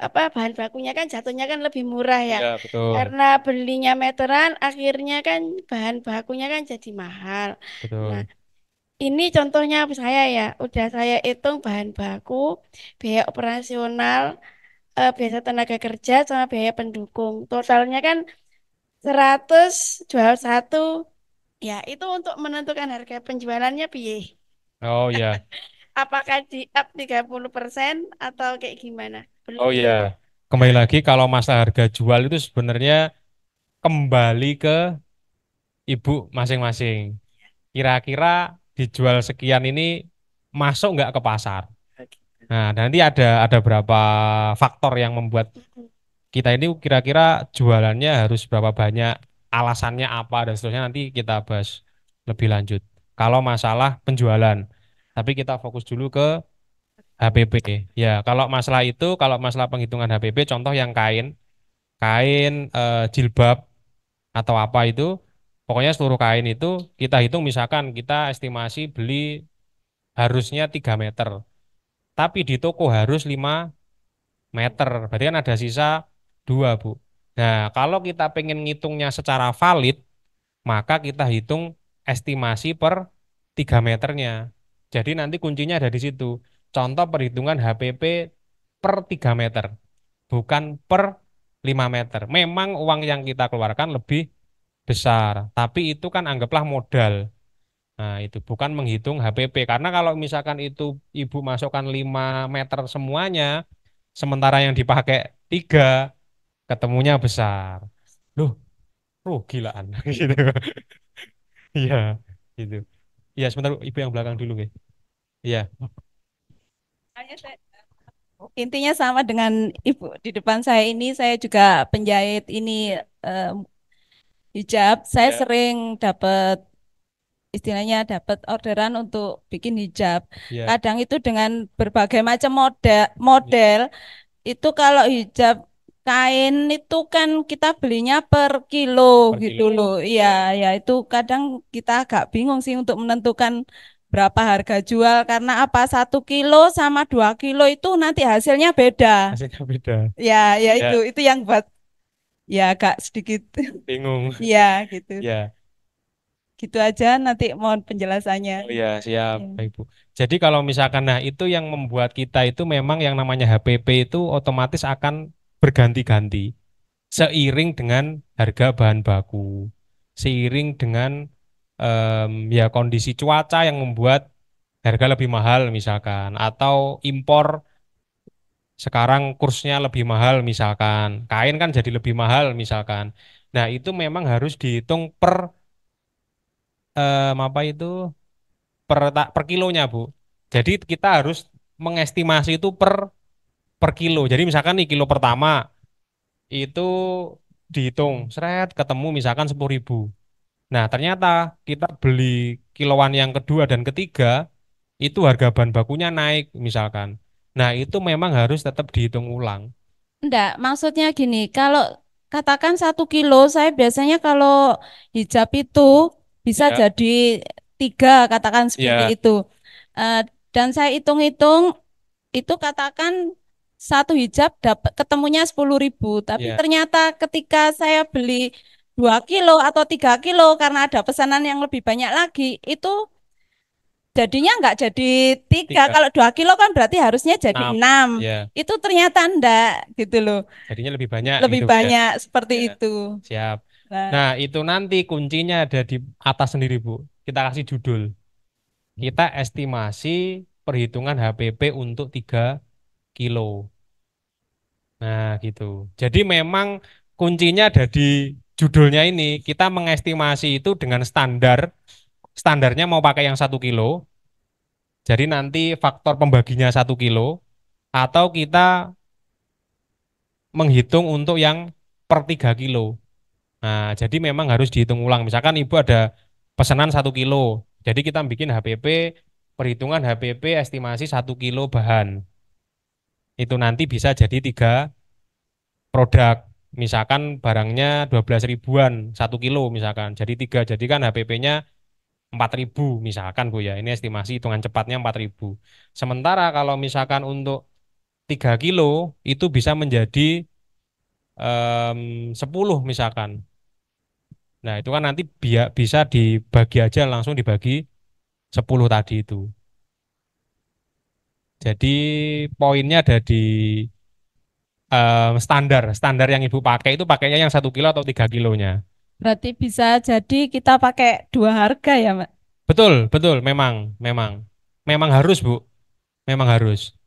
apa bahan bakunya kan jatuhnya kan lebih murah ya. iya betul, Karena belinya meteran, akhirnya kan bahan bakunya kan jadi mahal. Nah, betul. ini contohnya saya ya, udah saya hitung bahan baku, biaya operasional, biaya tenaga kerja sama biaya pendukung. Totalnya kan 100 jual satu. Ya, itu untuk menentukan harga penjualannya piye. Oh ya, Apakah di up 30% atau kayak gimana? Belum. oh ya. Kembali lagi kalau masalah harga jual itu sebenarnya kembali ke ibu masing-masing. Kira-kira dijual sekian ini masuk nggak ke pasar? Nah, nanti ada berapa faktor yang membuat kita ini kira-kira jualannya harus berapa banyak, alasannya apa dan seterusnya nanti kita bahas lebih lanjut. Kalau masalah penjualan, tapi kita fokus dulu ke HPP. Ya, kalau masalah penghitungan HPP, contoh yang kain jilbab atau apa itu, pokoknya seluruh kain itu kita hitung misalkan kita estimasi beli harusnya 3 meter, tapi di toko harus 5 meter, berarti kan ada sisa 2 Bu. Nah, kalau kita pengen ngitungnya secara valid, maka kita hitung estimasi per 3 meternya. Jadi nanti kuncinya ada di situ. Contoh perhitungan HPP per 3 meter, bukan per 5 meter. Memang uang yang kita keluarkan lebih besar, tapi itu kan anggaplah modal. Nah, itu bukan menghitung HPP. Karena kalau misalkan itu ibu masukkan 5 meter semuanya, sementara yang dipakai 3, ketemunya besar. Loh, gilaan gitu. Iya, gitu. Iya, sebentar ibu yang belakang dulu, nggih. Iya, Intinya sama dengan ibu di depan saya ini, saya juga penjahit ini eh, hijab. Saya iya, sering dapat istilahnya dapat orderan untuk bikin hijab. iya, Kadang itu dengan berbagai macam model iya, model itu kalau hijab kain itu kan kita belinya per kilo per gitu kilo. loh. Iya, ya itu kadang kita agak bingung sih untuk menentukan berapa harga jual karena apa 1 kilo sama 2 kilo itu nanti hasilnya beda. Hasilnya beda. Ya, ya Ya, itu yang buat ya agak sedikit bingung. ya gitu. Ya, Gitu aja nanti mohon penjelasannya. oh ya, siap, Ya. Baik, Bu. Jadi kalau misalkan, nah itu yang membuat kita itu memang yang namanya HPP itu otomatis akan berganti-ganti seiring dengan harga bahan baku, seiring dengan ya kondisi cuaca yang membuat harga lebih mahal misalkan, atau impor sekarang kursnya lebih mahal misalkan, kain kan jadi lebih mahal misalkan. Nah itu memang harus dihitung per apa itu per kilonya Bu. Jadi kita harus mengestimasi itu per kilo. Jadi misalkan nih kilo pertama itu dihitung, seret ketemu misalkan 10.000. Nah ternyata kita beli kiloan yang kedua dan ketiga itu harga bahan bakunya naik misalkan. Nah itu memang harus tetap dihitung ulang. Enggak, maksudnya gini, kalau katakan 1 kilo, saya biasanya kalau hijab itu bisa Ya, jadi 3, katakan seperti ya, itu. Eh, dan saya hitung-hitung, itu katakan satu hijab dapat ketemunya 10.000. Tapi ya. ternyata ketika saya beli 2 kilo atau 3 kilo karena ada pesanan yang lebih banyak lagi, itu jadinya nggak jadi 3. 3, Kalau 2 kilo kan berarti harusnya jadi 6. 6. Ya, Itu ternyata enggak gitu loh. jadinya lebih banyak Lebih gitu ya. banyak seperti Ya, itu. siap. Nah, Nah, itu nanti kuncinya ada di atas sendiri, Bu. Kita kasih judul. Kita estimasi perhitungan HPP untuk 3 kilo. Nah, gitu. Jadi memang kuncinya ada di judulnya ini. Kita mengestimasi itu dengan standarnya mau pakai yang 1 kilo. Jadi nanti faktor pembaginya 1 kilo. Atau kita menghitung untuk yang per 3 kilo. Nah, jadi memang harus dihitung ulang. Misalkan ibu ada pesanan 1 kilo. Jadi kita bikin HPP, perhitungan HPP estimasi 1 kilo bahan. Itu nanti bisa jadi 3 produk. Misalkan barangnya 12 ribuan 1 kilo misalkan. Jadi 3, jadi kan HPP-nya 4.000 misalkan Bu ya. Ini estimasi hitungan cepatnya 4.000. Sementara kalau misalkan untuk 3 kilo itu bisa menjadi 10 misalkan. Nah, itu kan nanti bisa dibagi aja langsung dibagi 10 tadi itu. Jadi poinnya ada di standar yang ibu pakai itu pakainya yang 1 kilo atau 3 kilonya. Berarti bisa jadi kita pakai dua harga ya, Mbak? Betul, betul, memang harus Bu, memang harus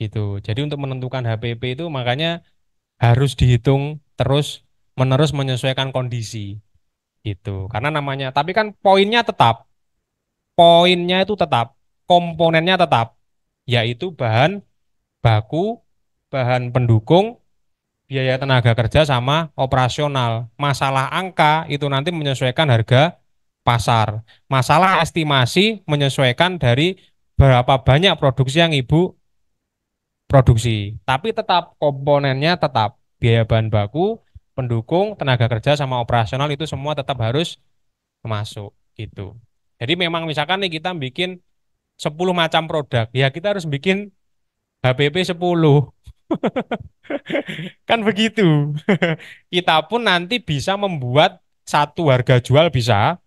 gitu. Jadi untuk menentukan HPP itu makanya harus dihitung terus menerus menyesuaikan kondisi gitu. Karena namanya, tapi kan poinnya itu tetap, komponennya tetap, yaitu bahan baku, bahan pendukung, biaya tenaga kerja sama operasional. Masalah angka itu nanti menyesuaikan harga pasar. Masalah estimasi menyesuaikan dari berapa banyak produksi yang ibu produksi. Tapi tetap komponennya tetap biaya bahan baku, pendukung, tenaga kerja sama operasional itu semua tetap harus masuk gitu. Jadi memang misalkan nih kita bikin 10 macam produk, ya kita harus bikin HPP 10. Kan begitu. Kita pun nanti bisa membuat satu harga jual bisa,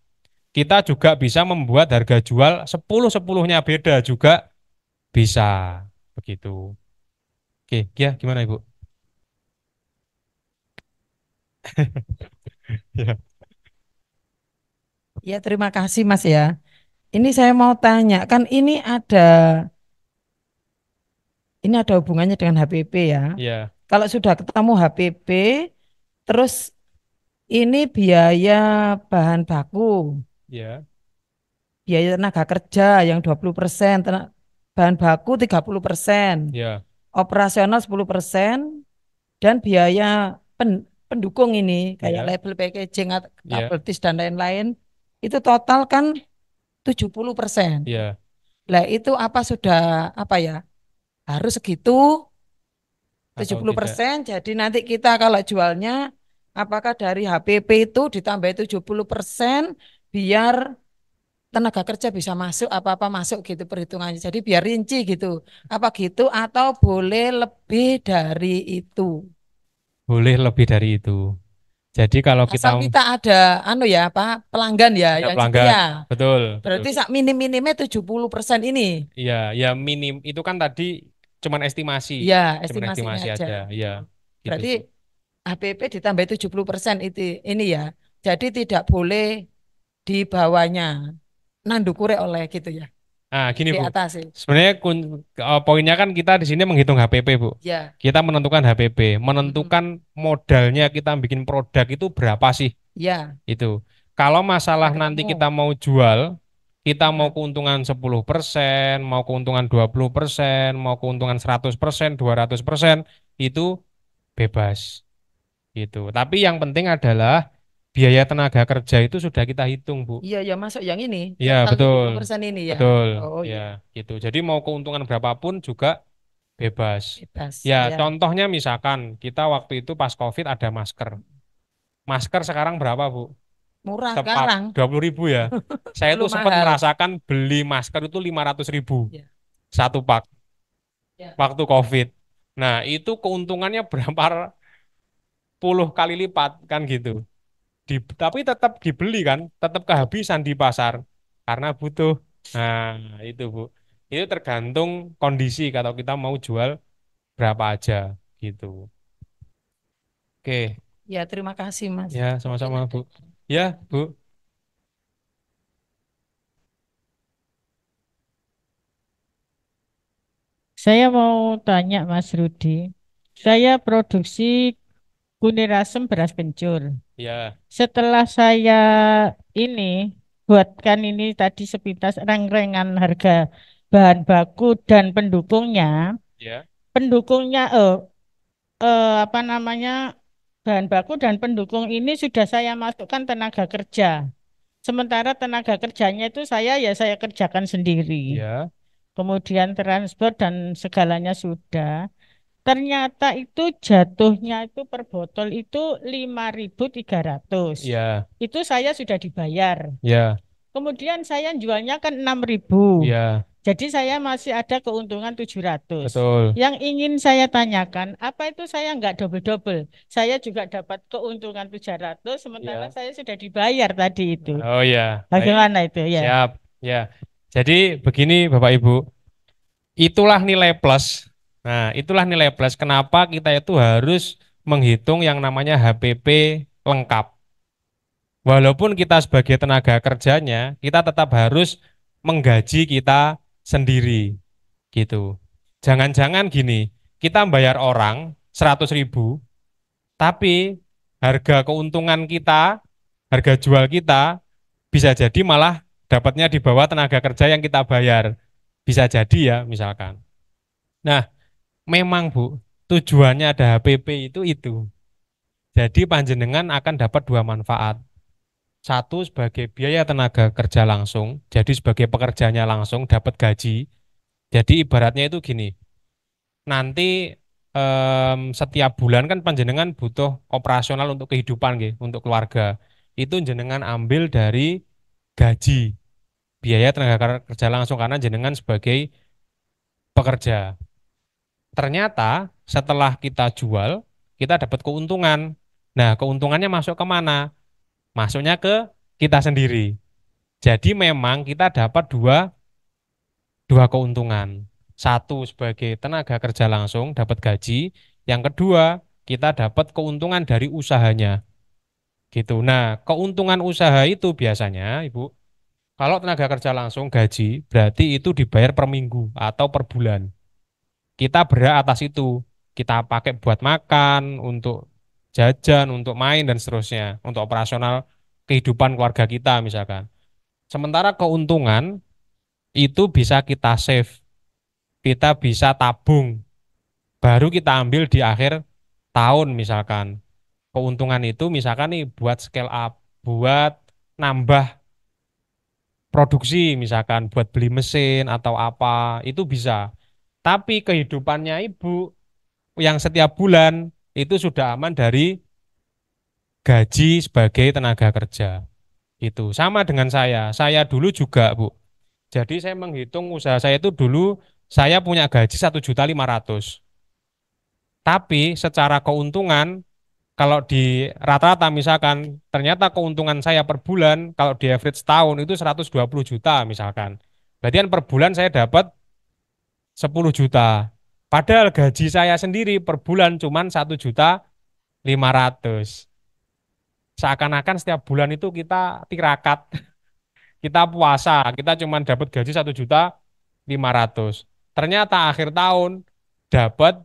kita juga bisa membuat harga jual 10-10-nya beda juga bisa. Begitu. Oke, ya gimana Ibu? Ya, Ya, terima kasih Mas ya. Ini saya mau tanya, kan ini ada hubungannya dengan HPP ya. ya, Kalau sudah ketemu HPP, terus ini biaya bahan baku, ya, biaya tenaga kerja yang 20%, bahan baku 30%, ya, operasional 10%, dan biaya pendukung ini kayak ya, label packaging atau ya, kabel tis dan lain-lain, itu total kan 70%. ya, Lah itu apa sudah apa ya? Harus segitu tujuh atau puluh tidak. persen. Jadi nanti kita kalau jualnya apakah dari HPP itu ditambah 70% biar tenaga kerja bisa masuk apa-apa masuk gitu perhitungannya. Jadi biar rinci gitu. Apa gitu atau boleh lebih dari itu? Boleh lebih dari itu. Jadi kalau kita Asal kita ada anu ya apa pelanggan ya ada yang pelanggan, setia. betul, betul. Berarti sak minim-minimnya 70% ini. Iya, ya minim itu kan tadi cuman estimasi, Ya, cuman estimasinya estimasi aja. aja, iya, gitu Berarti Bu. HPP ditambah 70% itu ini ya. Jadi tidak boleh di bawahnya nandukure oleh gitu ya. Nah, gini Di Bu. atas sih. Sebenarnya poinnya kan kita di sini menghitung HPP, Bu. Ya. Kita menentukan HPP, menentukan modalnya kita bikin produk itu berapa sih? Ya, Itu. Kalau masalah sudah nanti ketemu. kita mau jual, kita mau Ya. keuntungan 10%, mau keuntungan 20%, mau keuntungan 100%, 200%, itu bebas. Gitu. Tapi yang penting adalah biaya tenaga kerja itu sudah kita hitung, Bu. Iya, ya masuk yang ini. Iya, Total betul. 70% ini ya. Betul. Oh Ya, iya, gitu. Jadi mau keuntungan berapapun juga bebas. bebas. Ya, Ya. contohnya misalkan kita waktu itu pas COVID ada masker. Masker sekarang berapa, Bu? Murah Sepak sekarang. 20.000 ya. Saya Dulu tuh sempat mahal. merasakan beli masker itu 500.000 Ya. satu pak Ya. waktu COVID. Nah, itu keuntungannya berapa puluh kali lipat kan gitu. Tapi tetap dibeli kan, tetap kehabisan di pasar karena butuh. Nah, itu Bu. Itu tergantung kondisi kalau kita mau jual berapa aja gitu. Oke, Ya, terima kasih Mas. ya Mungkin sama-sama ada. Bu. Ya, Bu. Saya mau tanya Mas Rudi. Saya produksi kunir asem beras kencur. Ya, Setelah saya ini buatkan ini tadi sepintas reng-rengan harga bahan baku dan pendukungnya, ya, pendukungnya apa namanya bahan baku dan pendukung ini sudah saya masukkan tenaga kerja. Sementara tenaga kerjanya itu saya kerjakan sendiri. ya, Kemudian transport dan segalanya sudah. Ternyata itu jatuhnya itu per botol itu 5.300. ya, Itu saya sudah dibayar. ya, Kemudian saya jualnya kan 6.000. ya, Jadi saya masih ada keuntungan 700. betul. Yang ingin saya tanyakan, apa itu saya nggak double-double? Saya juga dapat keuntungan 700, sementara Ya. saya sudah dibayar tadi itu. Oh ya, baik. Bagaimana itu ya? Siap. Ya. Jadi begini Bapak Ibu, itulah nilai plus. Nah, itulah nilai plus kenapa kita itu harus menghitung yang namanya HPP lengkap. Walaupun kita sebagai tenaga kerjanya, kita tetap harus menggaji kita sendiri, gitu. Jangan-jangan gini, kita bayar orang 100.000, tapi harga keuntungan kita, harga jual kita bisa jadi malah dapatnya di bawah tenaga kerja yang kita bayar. Bisa jadi ya, misalkan. Nah, memang Bu, tujuannya ada HPP itu. Jadi panjenengan akan dapat dua manfaat. Satu sebagai biaya tenaga kerja langsung, jadi sebagai pekerjanya langsung dapat gaji. Jadi ibaratnya itu gini, nanti setiap bulan kan panjenengan butuh operasional untuk kehidupan, gitu, untuk keluarga. Itu jenengan ambil dari gaji, biaya tenaga kerja langsung karena jenengan sebagai pekerja. Ternyata setelah kita jual, kita dapat keuntungan. Nah, keuntungannya masuk ke mana? Masuknya ke kita sendiri. Jadi memang kita dapat dua keuntungan. Satu sebagai tenaga kerja langsung dapat gaji, yang kedua kita dapat keuntungan dari usahanya. Gitu. Nah, keuntungan usaha itu biasanya, Ibu, kalau tenaga kerja langsung gaji berarti itu dibayar per minggu atau per bulan. Kita berhak atas itu. Kita pakai buat makan, untuk jajan, untuk main dan seterusnya, untuk operasional kehidupan keluarga kita misalkan. Sementara keuntungan itu bisa kita save, kita bisa tabung, baru kita ambil di akhir tahun misalkan. Keuntungan itu misalkan nih buat scale up, buat nambah produksi misalkan, buat beli mesin atau apa, itu bisa. Tapi kehidupannya Ibu yang setiap bulan itu sudah aman dari gaji sebagai tenaga kerja. Itu sama dengan saya. Saya dulu juga, Bu. Jadi saya menghitung usaha saya itu dulu saya punya gaji 1.500.000. Tapi secara keuntungan kalau di rata-rata misalkan ternyata keuntungan saya per bulan kalau di average tahun itu 120 juta misalkan. Berarti kan per bulan saya dapat 10 juta. Padahal gaji saya sendiri per bulan cuma 1.500.000. Seakan-akan setiap bulan itu kita tirakat, kita puasa, kita cuma dapat gaji 1.500.000. Ternyata akhir tahun dapat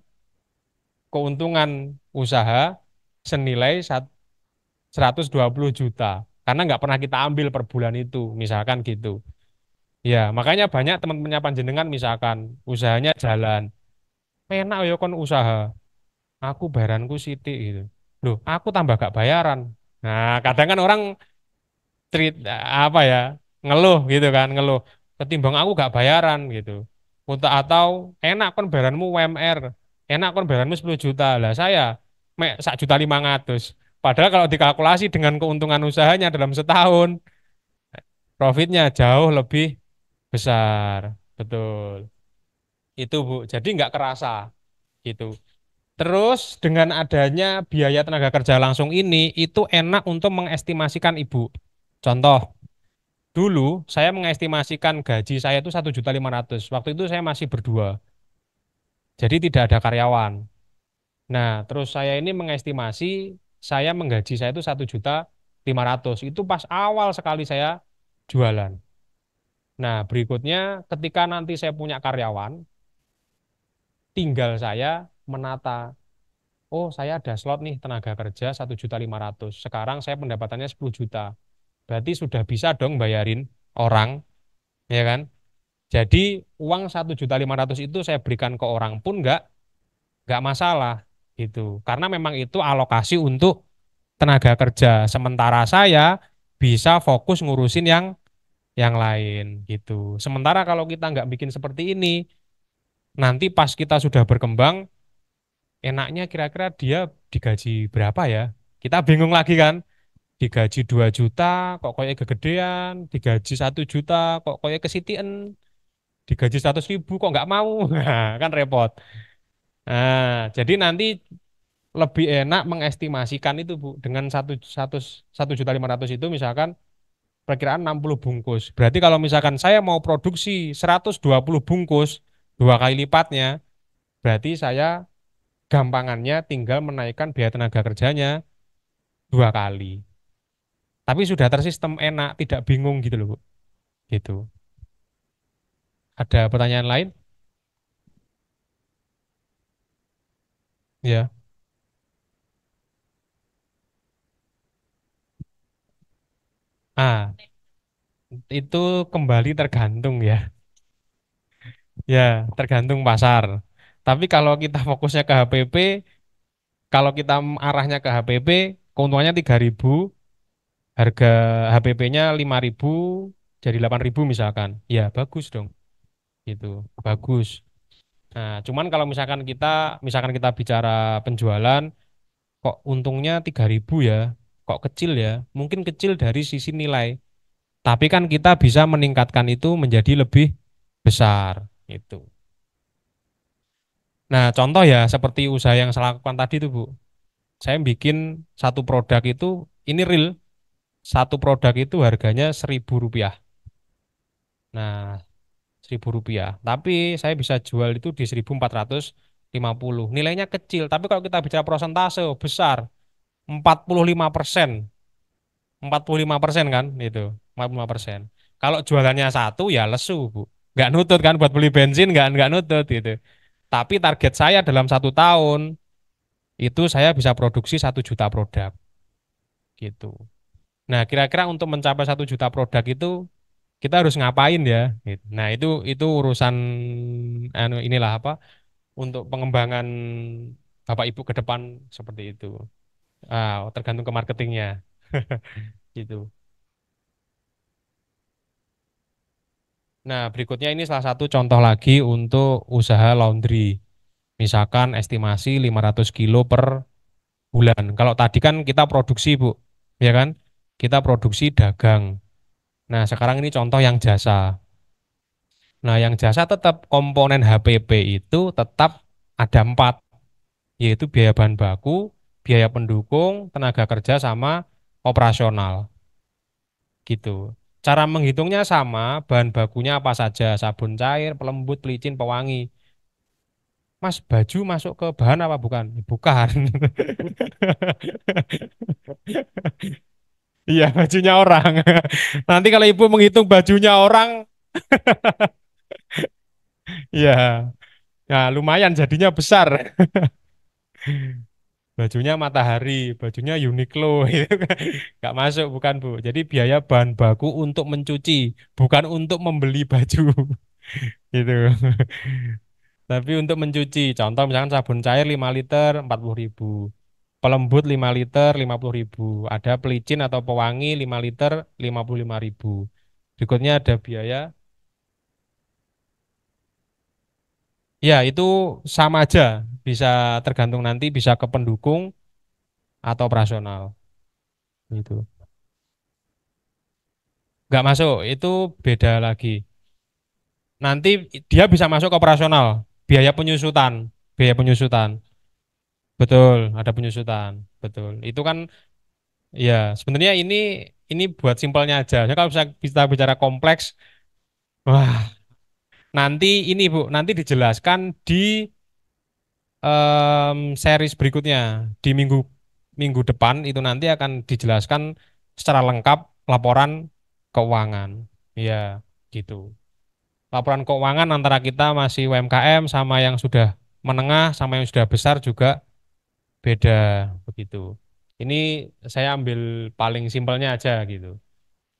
keuntungan usaha senilai 120 juta. Karena nggak pernah kita ambil per bulan itu, misalkan gitu. Ya, makanya banyak teman-temannya panjenengan misalkan usahanya jalan. Enak ya kon usaha, aku bayaranku sithik gitu. Loh, aku tambah gak bayaran. Nah, kadang kan orang treat apa ya, ngeluh gitu kan, ngeluh. Ketimbang aku gak bayaran gitu. Untuk atau enak kon bayaranmu UMR, enak kon bayaranmu 10 juta. Lah saya mek 1.500.000. Padahal kalau dikalkulasi dengan keuntungan usahanya dalam setahun, profitnya jauh lebih besar. Betul. Itu Bu. Jadi nggak kerasa gitu. Terus dengan adanya biaya tenaga kerja langsung ini, itu enak untuk mengestimasikan Ibu. Contoh, dulu saya mengestimasikan gaji saya itu 1.500.000. Waktu itu saya masih berdua, jadi tidak ada karyawan. Nah, terus saya ini mengestimasi saya menggaji saya itu 1.500.000. Itu pas awal sekali saya jualan. Nah, berikutnya ketika nanti saya punya karyawan, tinggal saya menata. Oh, saya ada slot nih tenaga kerja 1.500.000. Sekarang saya pendapatannya 10 juta. Berarti sudah bisa dong bayarin orang, ya kan? Jadi uang 1.500.000 itu saya berikan ke orang pun nggak masalah gitu. Karena memang itu alokasi untuk tenaga kerja. Sementara saya bisa fokus ngurusin yang lain gitu. Sementara kalau kita nggak bikin seperti ini, nanti pas kita sudah berkembang, enaknya kira-kira dia digaji berapa ya? Kita bingung lagi kan? Digaji 2 juta kok kayak kegedean, digaji 1 juta kok kayak kesitian, digaji 100.000 kok nggak mau. Nah, kan repot. Nah, jadi nanti lebih enak mengestimasikan itu Bu dengan 1.500.000 itu misalkan perkiraan 60 bungkus. Berarti kalau misalkan saya mau produksi 120 bungkus, 2 kali lipatnya, berarti saya gampangannya tinggal menaikkan biaya tenaga kerjanya 2 kali. Tapi sudah tersistem enak, tidak bingung gitu loh, Bu. Gitu. Ada pertanyaan lain? Ya. Ah, itu kembali tergantung ya. Ya, tergantung pasar. Tapi kalau kita fokusnya ke HPP, kalau kita arahnya ke HPP, keuntungannya 3.000, harga HPP-nya 5.000, jadi 8.000 misalkan. Ya, bagus dong. Gitu. Bagus. Nah, cuman kalau misalkan kita bicara penjualan, kok untungnya 3.000 ya, kok kecil ya? Mungkin kecil dari sisi nilai. Tapi kan kita bisa meningkatkan itu menjadi lebih besar. Itu. Nah, contoh ya seperti usaha yang saya lakukan tadi tuh, Bu. Saya bikin satu produk itu, ini real, satu produk itu harganya Rp1.000. Nah, Rp1.000. Tapi saya bisa jual itu di 1.450. Nilainya kecil, tapi kalau kita bicara persentase besar, 45%. 45% kan itu, 45%. Kalau jualannya satu ya lesu, Bu. Nggak nutut kan buat beli bensin, nggak nutut gitu. Tapi target saya dalam 1 tahun itu saya bisa produksi 1 juta produk gitu. Nah, kira-kira untuk mencapai 1 juta produk itu kita harus ngapain ya? Gitu. Nah, itu urusan inilah apa untuk pengembangan Bapak Ibu ke depan seperti itu. Tergantung ke marketingnya. Gitu. Nah, berikutnya ini salah satu contoh lagi untuk usaha laundry. Misalkan estimasi 500 kilo per bulan. Kalau tadi kan kita produksi, Bu, ya kan? Kita produksi dagang. Nah, sekarang ini contoh yang jasa. Nah, yang jasa tetap komponen HPP itu tetap ada 4, yaitu biaya bahan baku, biaya pendukung, tenaga kerja, sama operasional. Gitu. Cara menghitungnya sama, bahan bakunya apa saja, sabun cair, pelembut, pelicin, pewangi. Mas, baju masuk ke bahan apa bukan? Bukan. Iya, bajunya orang. Nanti kalau ibu menghitung bajunya orang, ya, nah lumayan jadinya besar. Bajunya Matahari, bajunya Uniqlo, itu kan nggak masuk, bukan Bu. Jadi biaya bahan baku untuk mencuci, bukan untuk membeli baju, gitu. Tapi untuk mencuci, contoh misalkan sabun cair 5 liter 40.000, pelembut 5 liter 50.000, ada pelicin atau pewangi 5 liter 55.000. Berikutnya ada biaya, ya itu sama aja, bisa tergantung nanti bisa ke pendukung atau operasional, gitu. Nggak masuk, itu beda lagi. Nanti dia bisa masuk ke operasional, biaya penyusutan, betul, ada penyusutan, betul. Itu kan ya sebenarnya ini buat simpelnya aja. Jadi kalau bisa kita bicara kompleks, wah nanti ini Bu, nanti dijelaskan di series berikutnya di minggu minggu depan itu nanti akan dijelaskan secara lengkap laporan keuangan, ya gitu. Laporan keuangan antara kita masih UMKM sama yang sudah menengah sama yang sudah besar juga beda begitu. Ini saya ambil paling simpelnya aja gitu.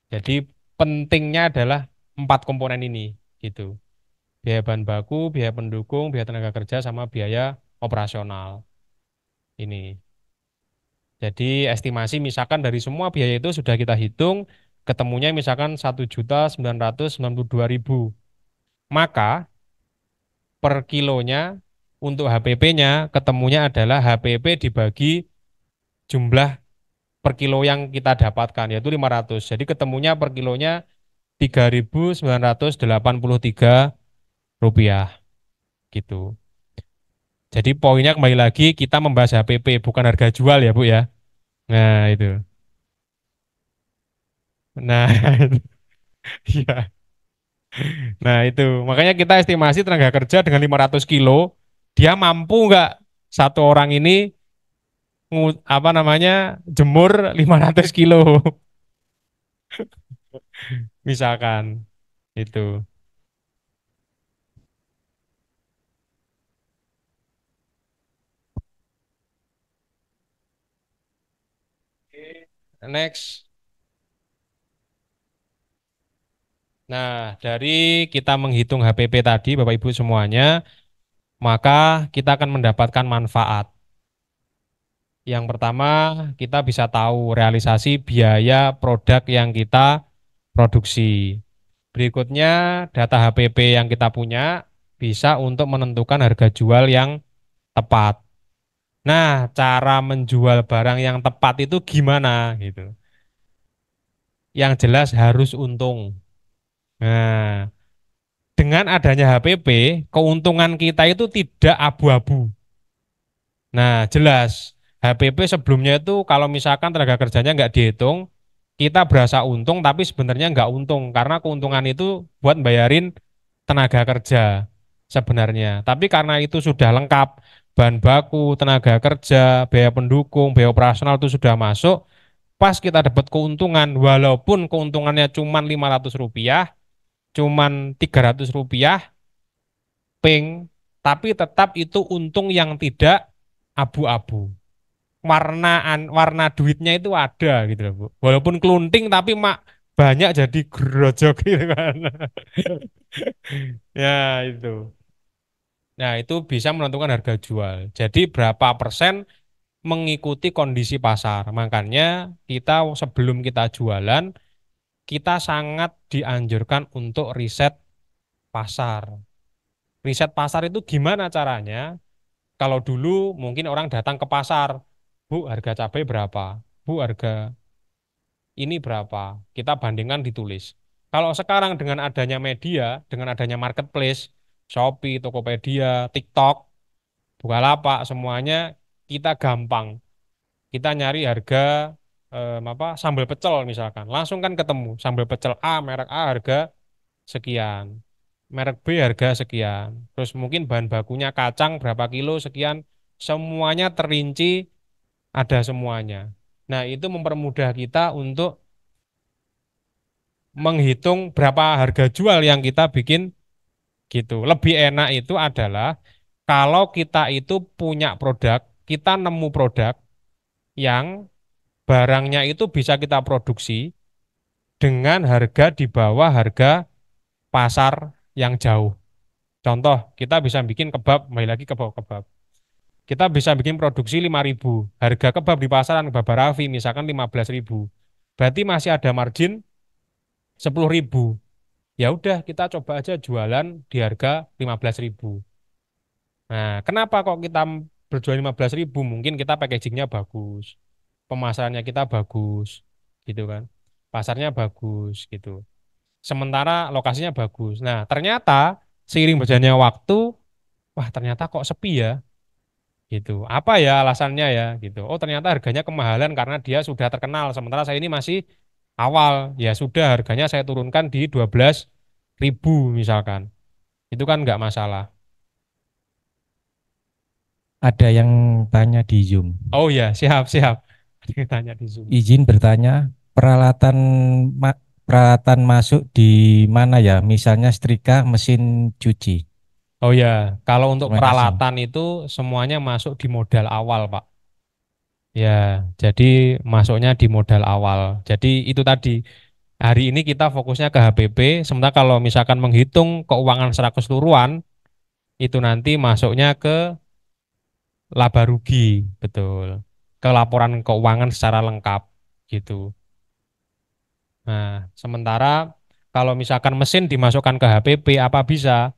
Jadi pentingnya adalah 4 komponen ini gitu. Biaya bahan baku, biaya pendukung, biaya tenaga kerja sama biaya operasional ini. Jadi estimasi misalkan dari semua biaya itu sudah kita hitung, ketemunya misalkan 1.992.000. Maka per kilonya untuk HPP-nya ketemunya adalah HPP dibagi jumlah per kilo yang kita dapatkan yaitu 500. Jadi ketemunya per kilonya 3.983 rupiah gitu. Jadi poinnya kembali lagi kita membahas HPP bukan harga jual ya Bu ya. Nah itu. Nah, iya. Nah, itu. Makanya kita estimasi tenaga kerja dengan 500 kilo, dia mampu nggak satu orang ini apa namanya jemur 500 kilo misalkan itu. Next. Nah, dari kita menghitung HPP tadi, Bapak Ibu semuanya, maka kita akan mendapatkan manfaat. Yang pertama, kita bisa tahu realisasi biaya produk yang kita produksi. Berikutnya, data HPP yang kita punya bisa untuk menentukan harga jual yang tepat. Nah, cara menjual barang yang tepat itu gimana gitu. Yang jelas harus untung. Nah, dengan adanya HPP, keuntungan kita itu tidak abu-abu. Nah, jelas HPP sebelumnya itu kalau misalkan tenaga kerjanya nggak dihitung, kita berasa untung tapi sebenarnya nggak untung karena keuntungan itu buat bayarin tenaga kerja sebenarnya. Tapi karena itu sudah lengkap, bahan baku, tenaga kerja, biaya pendukung, biaya operasional itu sudah masuk, pas kita dapat keuntungan, walaupun keuntungannya cuma Rp500, cuman Rp300, ping, tapi tetap itu untung yang tidak abu-abu. Warna duitnya itu ada gitu loh, Bu. Walaupun kelunting tapi banyak jadi grojok gitu kan. Ya, itu. Nah, itu bisa menentukan harga jual. Jadi berapa persen mengikuti kondisi pasar. Makanya kita sebelum kita jualan, kita sangat dianjurkan untuk riset pasar. Riset pasar itu gimana caranya? Kalau dulu mungkin orang datang ke pasar, Bu, harga cabai berapa? Bu, harga ini berapa? Kita bandingkan ditulis. Kalau sekarang dengan adanya media, dengan adanya marketplace, Shopee, Tokopedia, TikTok, Bukalapak, semuanya kita gampang. Kita nyari harga sambal pecel misalkan, langsung kan ketemu sambal pecel A, merek A harga sekian, merek B harga sekian. Terus mungkin bahan bakunya kacang berapa kilo sekian, semuanya terinci, ada semuanya. Nah, itu mempermudah kita untuk menghitung berapa harga jual yang kita bikin gitu. Lebih enak itu adalah kalau kita itu punya produk, kita nemu produk yang barangnya itu bisa kita produksi dengan harga di bawah harga pasar yang jauh. Contoh, kita bisa bikin kebab, kembali lagi ke kebab. Kita bisa bikin produksi 5.000, harga kebab di pasaran kebab Raffi misalkan 15.000. Berarti masih ada margin 10.000. Ya udah kita coba aja jualan di harga 15.000. Nah, kenapa kok kita berjual 15.000? Mungkin kita packagingnya bagus, pemasarannya kita bagus, gitu kan. Pasarnya bagus, gitu. Sementara lokasinya bagus. Nah, ternyata seiring berjalannya waktu, wah ternyata kok sepi ya, gitu. Apa ya alasannya ya, gitu. Oh ternyata harganya kemahalan karena dia sudah terkenal. Sementara saya ini masih awal, ya sudah harganya saya turunkan di 12.000 misalkan. Itu kan nggak masalah. Ada yang tanya di Zoom. Oh ya, siap, siap. Ada yang tanya di Zoom. Izin bertanya, peralatan masuk di mana ya? Misalnya setrika, mesin cuci. Oh ya, kalau untuk Terima kasih. peralatan itu semuanya masuk di modal awal, Pak. Ya, jadi masuknya di modal awal. Jadi itu tadi, hari ini kita fokusnya ke HPP, sementara kalau misalkan menghitung keuangan secara keseluruhan, itu nanti masuknya ke laba rugi, betul. Ke laporan keuangan secara lengkap, gitu. Nah, sementara kalau misalkan mesin dimasukkan ke HPP, apa bisa?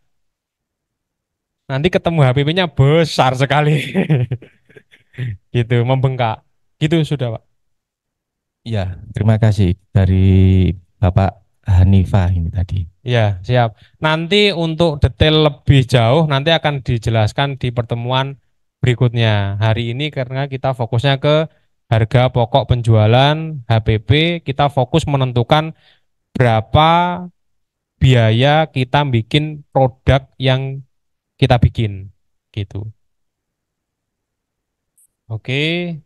Nanti ketemu HPP-nya besar sekali. Gitu, membengkak. Gitu sudah, Pak. Ya, terima kasih dari Bapak Hanifah ini tadi. Ya, siap. Nanti untuk detail lebih jauh nanti akan dijelaskan di pertemuan berikutnya. Hari ini karena kita fokusnya ke Harga pokok penjualan HPP, kita fokus menentukan berapa biaya kita bikin produk yang kita bikin gitu. Oke.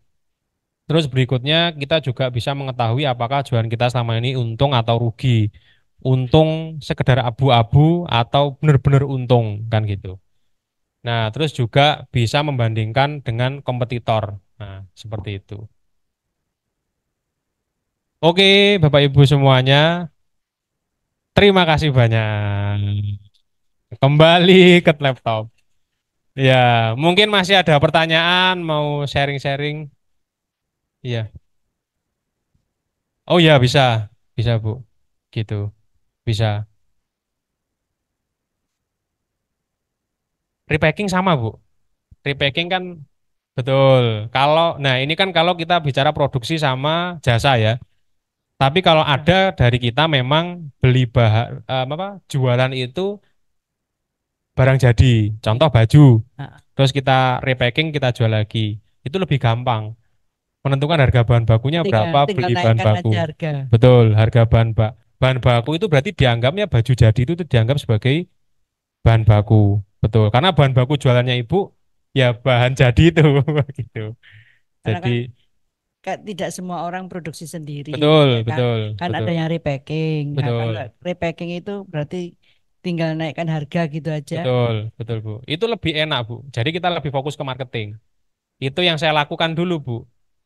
Terus berikutnya kita juga bisa mengetahui apakah jualan kita selama ini untung atau rugi. Untung sekedar abu-abu atau benar-benar untung kan gitu. Nah, terus juga bisa membandingkan dengan kompetitor. Nah, seperti itu. Oke, Bapak Ibu semuanya, terima kasih banyak. Kembali ke laptop. Ya, mungkin masih ada pertanyaan, mau sharing-sharing. Iya. Oh ya, bisa. Bisa, Bu. Gitu. Bisa. Repacking sama, Bu. Repacking kan betul. Nah ini kan kalau kita bicara produksi sama jasa ya. Tapi kalau ada dari kita memang beli apa jualan itu barang jadi. Contoh baju. Terus kita repacking kita jual lagi. Itu lebih gampang. Menentukan harga bahan bakunya berapa, tinggal beli bahan naikkan baku. aja harga. Betul, harga bahan baku itu berarti dianggapnya baju jadi itu dianggap sebagai bahan baku. Betul, karena bahan baku jualannya ibu ya bahan jadi itu gitu. Karena Jadi kan tidak semua orang produksi sendiri, betul, ya kan? betul, Kan betul, ada yang repacking. Nah, betul, kalau repacking itu berarti tinggal naikkan harga gitu aja. betul, betul Bu. Itu lebih enak Bu. Jadi kita lebih fokus ke marketing. Itu yang saya lakukan dulu Bu.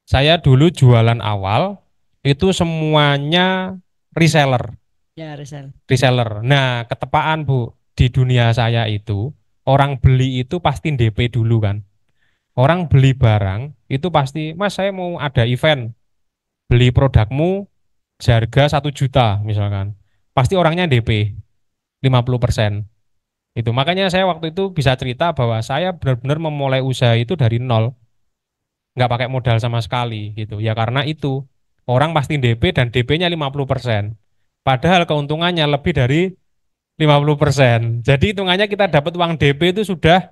Saya dulu jualan awal itu semuanya reseller. Ya, Rizal. Reseller. Nah, ketepaan Bu, di dunia saya itu orang beli itu pasti DP dulu kan. Orang beli barang itu pasti, Mas saya mau ada event, beli produkmu seharga 1 juta misalkan. Pasti orangnya DP 50%. Itu makanya saya waktu itu bisa cerita bahwa saya benar-benar memulai usaha itu dari nol, nggak pakai modal sama sekali gitu. Ya karena itu orang pasti DP dan DP-nya 50%. Padahal keuntungannya lebih dari 50%. Jadi hitungannya kita dapat uang DP itu sudah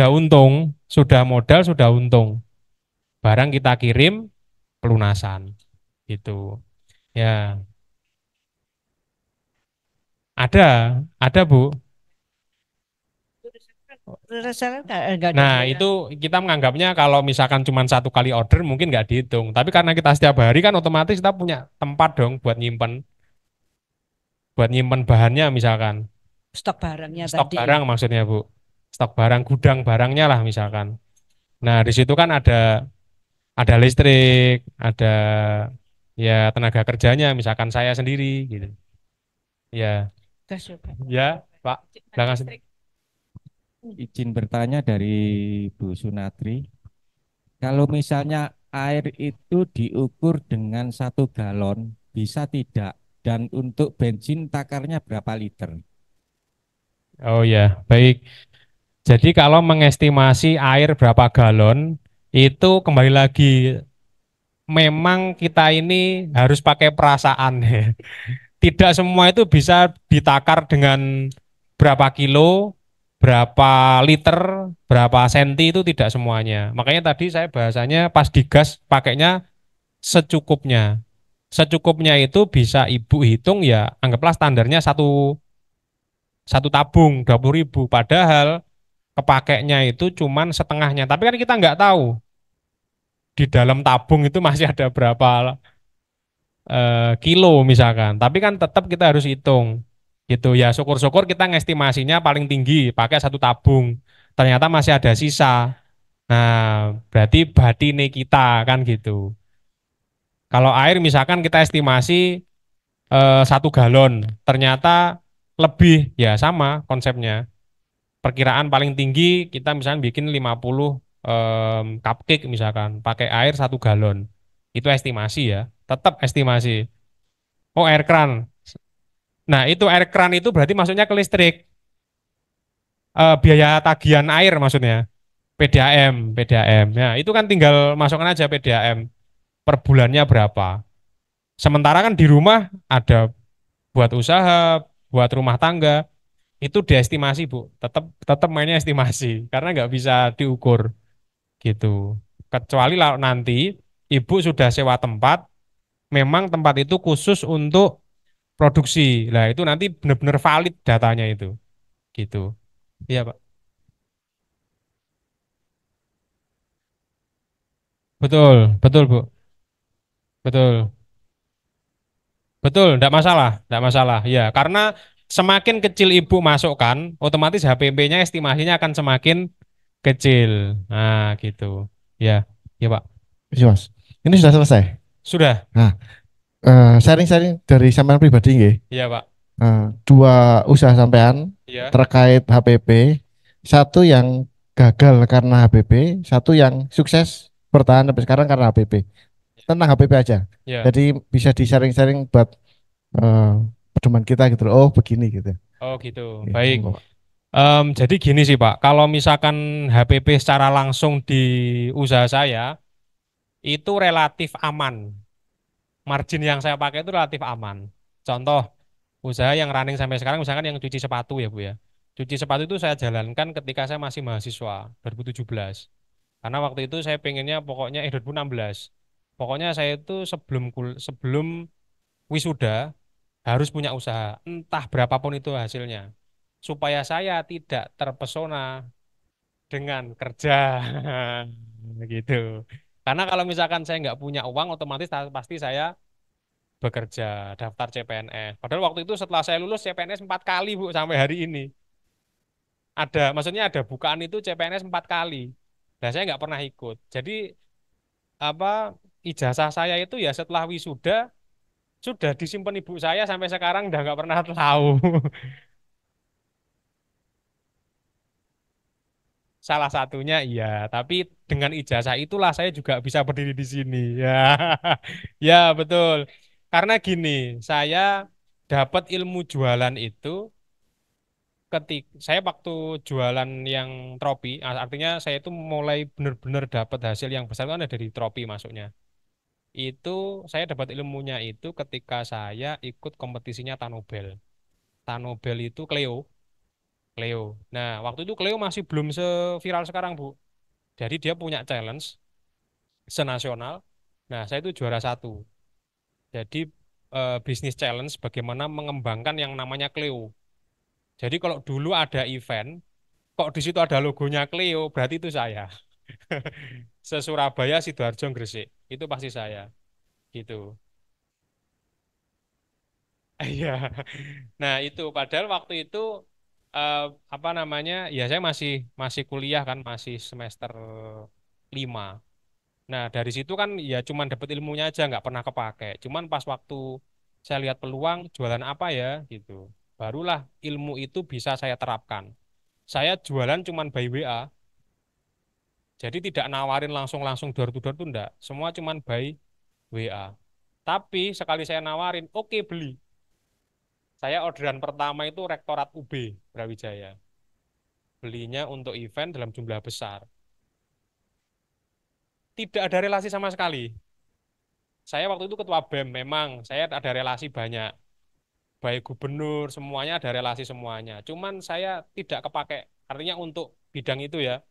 untung, sudah modal, sudah untung. Barang kita kirim pelunasan gitu. Ya, ada Bu. Rizal nggak ada Nah, biaya. itu kita menganggapnya kalau misalkan cuma 1 kali order mungkin nggak dihitung. Tapi karena kita setiap hari kan otomatis kita punya tempat dong buat nyimpen bahannya misalkan. Stok barangnya Stok tadi. barang maksudnya Bu. Stok barang, gudang barangnya lah misalkan. Nah, di situ kan ada listrik, ada ya tenaga kerjanya misalkan saya sendiri gitu. Ya, Gas ya, Pak. ya, Pak. Belakang sini. Izin bertanya dari Bu Sunatri, kalau misalnya air itu diukur dengan 1 galon, bisa tidak? Dan untuk bensin takarnya berapa liter? Oh ya, baik. Jadi kalau mengestimasi air berapa galon, itu kembali lagi memang kita ini harus pakai perasaan ya. Tidak semua itu bisa ditakar dengan berapa kilo, berapa liter, berapa senti itu tidak semuanya. Makanya tadi saya bahasanya pas digas pakainya secukupnya. Secukupnya itu bisa ibu hitung ya anggaplah standarnya satu tabung 20.000. Padahal kepakainya itu cuman setengahnya. Tapi kan kita nggak tahu di dalam tabung itu masih ada berapa kilo misalkan. Tapi kan tetap kita harus hitung gitu ya. Syukur-syukur kita ngestimasinya paling tinggi pakai 1 tabung. Ternyata masih ada sisa. Nah, berarti batine kita kan gitu. Kalau air misalkan kita estimasi 1 galon, ternyata lebih ya sama konsepnya. Perkiraan paling tinggi kita misalnya bikin 50 cupcake misalkan pakai air 1 galon. Itu estimasi ya, tetap estimasi. Oh air kran. Nah itu air kran itu berarti masuknya ke listrik. Biaya tagihan air maksudnya. PDAM, PDAM. Ya itu kan tinggal masukkan aja PDAM. Per bulannya berapa. Sementara kan di rumah ada buat usaha, buat rumah tangga. Itu diestimasi Bu, tetap tetap mainnya estimasi karena nggak bisa diukur gitu. Kecuali kalau nanti Ibu sudah sewa tempat, memang tempat itu khusus untuk produksi. Lah itu nanti benar-benar valid datanya itu. Gitu. Iya, Pak. Betul, betul, Bu. Betul. Betul, enggak masalah, enggak masalah. Ya, karena semakin kecil ibu masukkan, otomatis HPP-nya estimasinya akan semakin kecil. Nah, gitu. Ya, ya Pak. Iya, Mas. Ini sudah selesai. Sudah. Nah, sharing-sharing dari sampean pribadi nggih. Iya, Pak. Dua usaha sampean Iya. terkait HPP, satu yang gagal karena HPP, satu yang sukses bertahan sampai sekarang karena HPP. Tentang HPP aja. Ya. Jadi bisa di-sharing-sharing buat pedoman kita gitu loh. Oh, begini gitu. Oh, gitu. Ya, Baik. monggo, Pak. Jadi gini sih, Pak. Kalau misalkan HPP secara langsung di usaha saya itu relatif aman. Margin yang saya pakai itu relatif aman. Contoh, usaha yang running sampai sekarang misalkan yang cuci sepatu ya Bu ya. Cuci sepatu itu saya jalankan ketika saya masih mahasiswa 2017. Karena waktu itu saya pengennya pokoknya 2016. Pokoknya saya itu sebelum wisuda harus punya usaha, entah berapapun itu hasilnya. Supaya saya tidak terpesona dengan kerja gitu. Karena kalau misalkan saya nggak punya uang, otomatis pasti saya bekerja, daftar CPNS. Padahal waktu itu setelah saya lulus CPNS 4 kali Bu sampai hari ini. Maksudnya ada bukaan itu CPNS 4 kali. Dan saya nggak pernah ikut. Jadi apa ijazah saya itu ya setelah wisuda sudah disimpan ibu saya sampai sekarang udah nggak pernah tahu. Salah satunya iya, tapi dengan ijazah itulah saya juga bisa berdiri di sini. Ya, ya betul. Karena gini, saya dapat ilmu jualan itu saya waktu jualan yang tropi, artinya saya itu mulai benar-benar dapat hasil yang besar kan dari tropi masuknya. Itu saya dapat ilmunya itu ketika saya ikut kompetisinya Tanobel. Tanobel itu Cleo, Cleo. Nah, waktu itu Cleo masih belum seviral sekarang, Bu. Jadi dia punya challenge senasional. Nah, saya itu juara satu. Jadi bisnis challenge bagaimana mengembangkan yang namanya Cleo. Jadi kalau dulu ada event, kok di situ ada logonya Cleo, berarti itu saya. Se-Surabaya, Sidoarjo, Gresik. Itu pasti saya. Gitu. Iya. Nah, itu padahal waktu itu eh, apa namanya? Ya saya masih masih kuliah kan, masih semester 5. Nah, dari situ kan ya cuman dapat ilmunya aja, nggak pernah kepake. Cuman pas waktu saya lihat peluang jualan apa ya gitu. Barulah ilmu itu bisa saya terapkan. Saya jualan cuman by WA. Jadi tidak nawarin langsung door to door tuh enggak. Semua cuman by WA. Tapi sekali saya nawarin, oke beli. Saya orderan pertama itu Rektorat UB Brawijaya. Belinya untuk event dalam jumlah besar. Tidak ada relasi sama sekali. Saya waktu itu ketua BEM, memang saya ada relasi banyak. Baik gubernur, semuanya ada relasi semuanya. Cuman saya tidak kepake, artinya untuk bidang itu ya,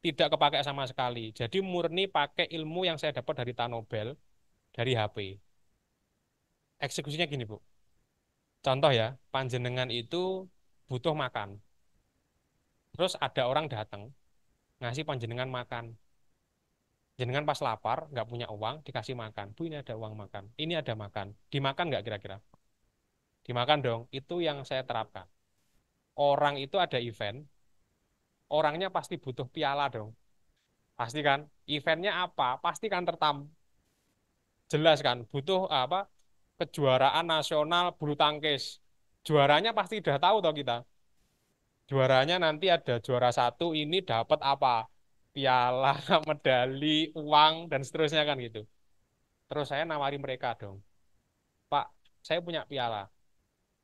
tidak kepake sama sekali. Jadi murni pakai ilmu yang saya dapat dari Tanobel, dari HP. Eksekusinya gini, Bu. Contoh ya, panjenengan itu butuh makan. Terus ada orang datang, ngasih panjenengan makan. Jenengan pas lapar, nggak punya uang, dikasih makan. Bu, ini ada uang makan. Ini ada makan. Dimakan nggak kira-kira? Dimakan dong. Itu yang saya terapkan. Orang itu ada event, orangnya pasti butuh piala dong. Pasti kan? Eventnya apa? Pasti kan jelas kan? Butuh apa? Kejuaraan nasional bulu tangkis. Juaranya pasti udah tahu toh kita. Juaranya nanti ada juara satu ini dapat apa? Piala, medali, uang, dan seterusnya kan gitu. Terus saya nawari mereka dong. Pak, saya punya piala.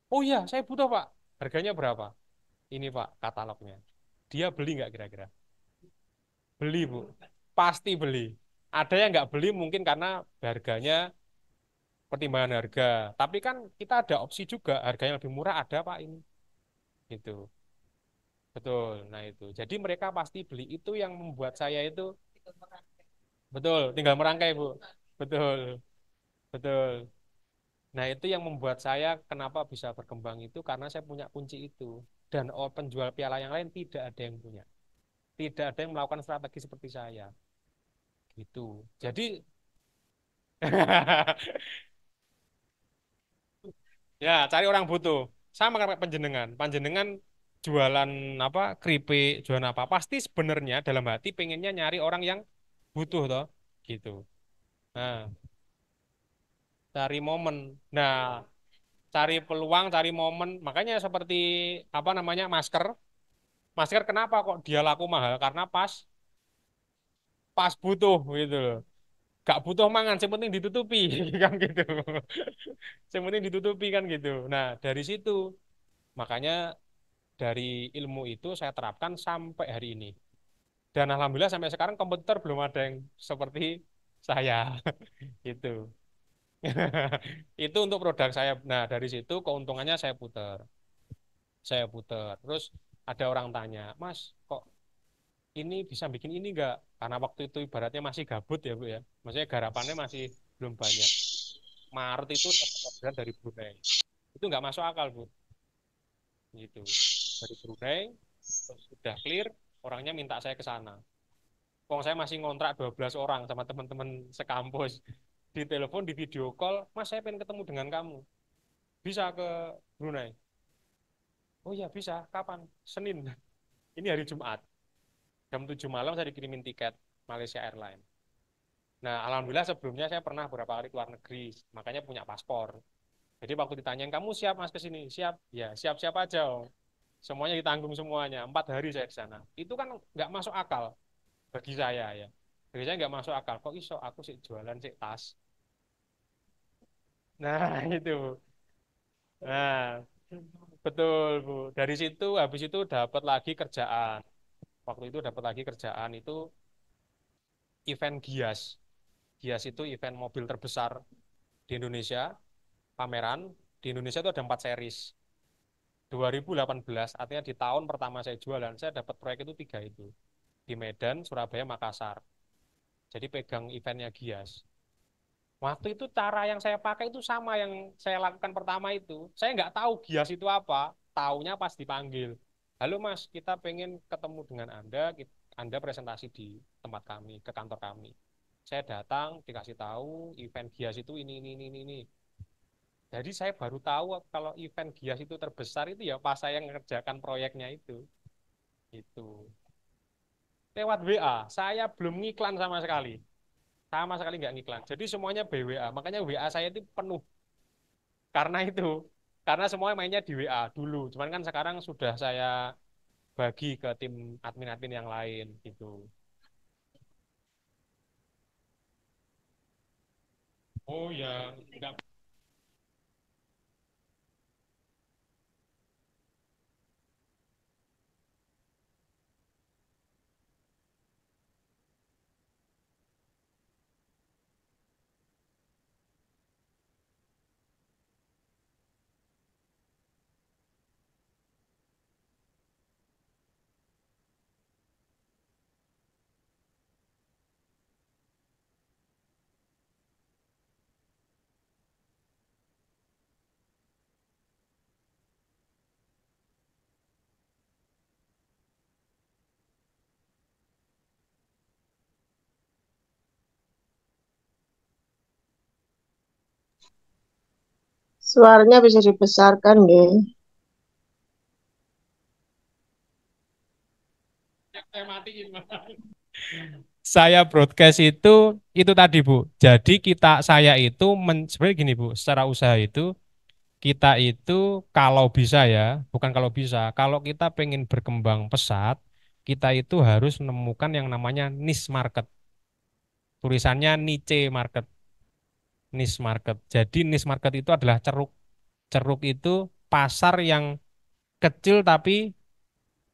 Oh iya, saya butuh Pak. Harganya berapa? Ini Pak, katalognya. Dia beli nggak kira-kira? Beli Bu. Pasti beli. Ada yang nggak beli mungkin karena harganya pertimbangan harga. Tapi kan kita ada opsi juga, harganya lebih murah ada Pak ini. Gitu. Betul. Nah itu. Jadi mereka pasti beli. Itu yang membuat saya itu betul, tinggal merangkai Bu. betul, betul. Nah, itu yang membuat saya kenapa bisa berkembang itu karena saya punya kunci itu. Dan penjual piala yang lain tidak ada yang punya. Tidak ada yang melakukan strategi seperti saya. Gitu. Jadi ya, cari orang butuh. Sama kayak panjenengan. Panjenengan jualan apa, keripik, jualan apa. Pasti sebenarnya dalam hati pengennya nyari orang yang butuh toh. Gitu. Nah, cari momen. Nah, cari peluang, cari momen. Makanya seperti apa namanya masker. Masker kenapa kok dia laku mahal? Karena pas pas butuh gitu loh. Gak butuh mangan, yang penting ditutupi kan gitu. Yang penting ditutupi kan gitu. Nah, dari situ makanya dari ilmu itu saya terapkan sampai hari ini. Dan alhamdulillah sampai sekarang komputer belum ada yang seperti saya. Itu. Itu untuk produk saya. Nah, dari situ keuntungannya saya putar. Saya putar. Terus ada orang tanya, "Mas, kok ini bisa bikin ini enggak?" Karena waktu itu ibaratnya masih gabut ya, Bu ya. Maksudnya garapannya masih belum banyak. Maret itu dapat orderan dari Brunei. Itu nggak masuk akal, Bu. Gitu. Dari Brunei, terus sudah clear, orangnya minta saya ke sana. Wong saya masih ngontrak 12 orang sama teman-teman sekampus. Di telepon, di video call, "Mas, saya pengen ketemu dengan kamu. Bisa ke Brunei?" "Oh ya, bisa. Kapan?" "Senin." Ini hari Jumat. Jam 7 malam saya dikirimin tiket Malaysia Airlines. Nah, alhamdulillah sebelumnya saya pernah beberapa kali keluar negeri, makanya punya paspor. Jadi waktu ditanyain, "Kamu siap Mas ke sini?" "Siap." "Ya, siap-siap aja Om." Semuanya ditanggung semuanya. 4 hari saya ke sana. Itu kan nggak masuk akal bagi saya ya. Bagi saya nggak masuk akal. Kok iso aku sih jualan sih tas. Nah itu. Nah betul Bu. Dari situ habis itu dapat lagi kerjaan. Waktu itu dapat lagi kerjaan itu event Gias. Gias itu event mobil terbesar di Indonesia. Pameran di Indonesia itu ada 4 series. 2018 artinya di tahun pertama saya jualan saya dapat proyek itu 3 itu di Medan, Surabaya, Makassar. Jadi pegang eventnya Gias. Waktu itu cara yang saya pakai itu sama yang saya lakukan pertama itu. Saya nggak tahu Gias itu apa. Taunya pas dipanggil. "Halo Mas, kita pengen ketemu dengan Anda. Anda presentasi di tempat kami, ke kantor kami." Saya datang, dikasih tahu event Gias itu ini. Jadi saya baru tahu kalau event Gias itu terbesar itu ya pas saya mengerjakan proyeknya itu. Itu. Lewat WA, saya belum ngiklan sama sekali. Sama sekali nggak ngiklan. Jadi semuanya BWA. Makanya WA saya itu penuh. Karena itu. Karena semuanya mainnya di WA dulu. Cuman kan sekarang sudah saya bagi ke tim admin-admin yang lain gitu. Oh ya, nggak. Suaranya bisa dibesarkan, nggih. Saya matiin. Saya broadcast itu tadi Bu. Jadi saya itu sebenarnya gini Bu, secara usaha itu kita itu kalau bisa ya, bukan kalau bisa, kalau kita pengen berkembang pesat, kita itu harus menemukan yang namanya niche market. Tulisannya niche market, niche market. Jadi niche market itu adalah ceruk. Ceruk itu pasar yang kecil tapi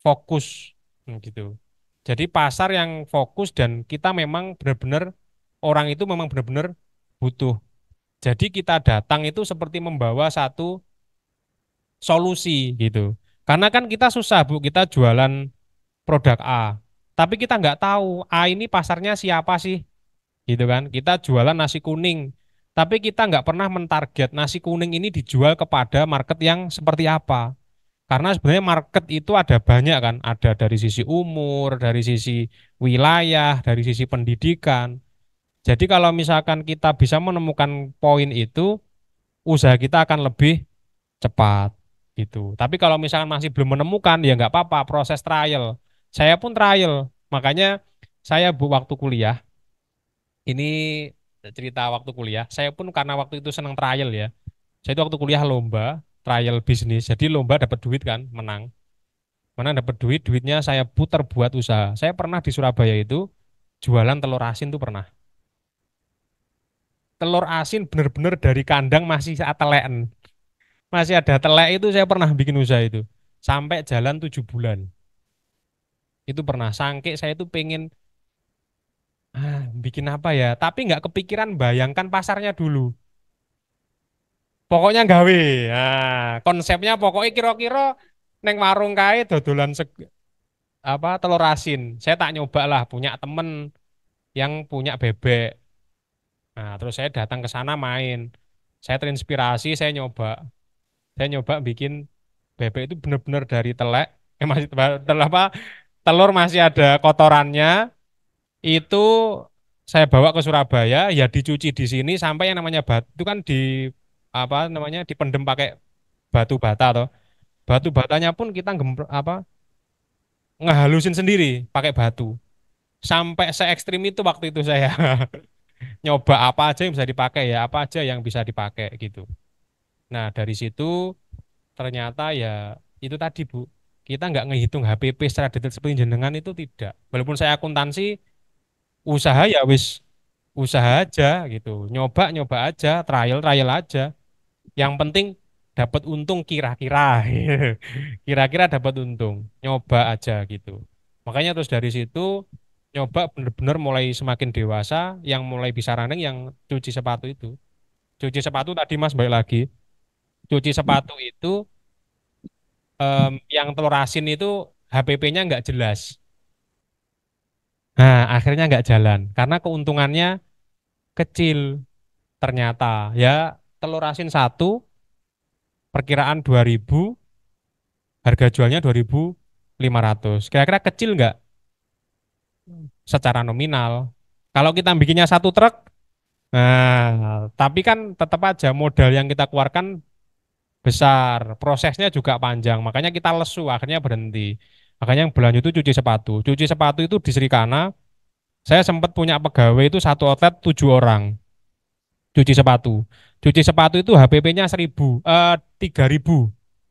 fokus. Gitu. Jadi pasar yang fokus dan kita memang benar-benar orang itu memang benar-benar butuh. Jadi kita datang itu seperti membawa satu solusi gitu. Karena kan kita susah Bu, kita jualan produk A. Tapi kita nggak tahu A ini pasarnya siapa sih? gitu kan. Kita jualan nasi kuning, tapi kita nggak pernah mentarget nasi kuning ini dijual kepada market yang seperti apa. Karena sebenarnya market itu ada banyak kan, ada dari sisi umur, dari sisi wilayah, dari sisi pendidikan. Jadi kalau misalkan kita bisa menemukan poin itu, usaha kita akan lebih cepat gitu. Tapi kalau misalkan masih belum menemukan, ya nggak apa-apa, proses trial. Saya pun trial, makanya saya waktu kuliah, ini cerita waktu kuliah, saya pun karena waktu itu senang trial ya. Saya itu waktu kuliah lomba, trial bisnis, jadi lomba dapat duit kan, menang. Mana dapat duit, duitnya saya putar buat usaha. Saya pernah di Surabaya itu jualan telur asin tuh pernah. Telur asin bener-bener dari kandang masih atelean. Masih ada telek itu saya pernah bikin usaha itu. Sampai jalan 7 bulan. Itu pernah. Sangke saya itu pengen bikin apa ya. Tapi nggak kepikiran bayangkan pasarnya dulu. Pokoknya gawe. Nah, konsepnya pokoknya kira-kira neng warung kae dodolan apa telur asin. Saya tak nyoba lah punya temen yang punya bebek. Nah, terus saya datang ke sana main. Saya terinspirasi, saya nyoba bikin bebek itu benar-benar dari telek, masih apa, telur masih ada kotorannya, itu saya bawa ke Surabaya, ya dicuci di sini sampai yang namanya batu itu kan di apa namanya dipendem pakai batu bata atau batu batanya pun kita apa ngehalusin sendiri pakai batu. Sampai se ekstrim itu waktu itu saya nyoba apa aja yang bisa dipakai ya, apa aja yang bisa dipakai gitu. Nah, dari situ ternyata ya itu tadi Bu, kita nggak ngehitung HPP secara detail seperti jenengan itu tidak. Walaupun saya akuntansi, usaha ya wis usaha aja gitu. Nyoba nyoba aja, trial trial aja. Yang penting dapat untung kira-kira. Kira-kira dapat untung. Nyoba aja gitu. Makanya terus dari situ nyoba bener-bener mulai semakin dewasa, yang mulai bisa running yang cuci sepatu itu. Cuci sepatu tadi Mas balik lagi. Cuci sepatu itu yang telur asin itu HPP-nya nggak jelas. Nah, akhirnya nggak jalan karena keuntungannya kecil ternyata. Ya, telur asin satu perkiraan 2.000, harga jualnya 2.500. Kira-kira kecil nggak secara nominal? Kalau kita bikinnya satu truk, nah, tapi kan tetap aja modal yang kita keluarkan besar, prosesnya juga panjang, makanya kita lesu, akhirnya berhenti. Makanya yang berlanjut itu cuci sepatu. Cuci sepatu itu di Srikana, saya sempat punya pegawai itu satu outlet 7 orang cuci sepatu. Cuci sepatu itu HPP-nya 3.000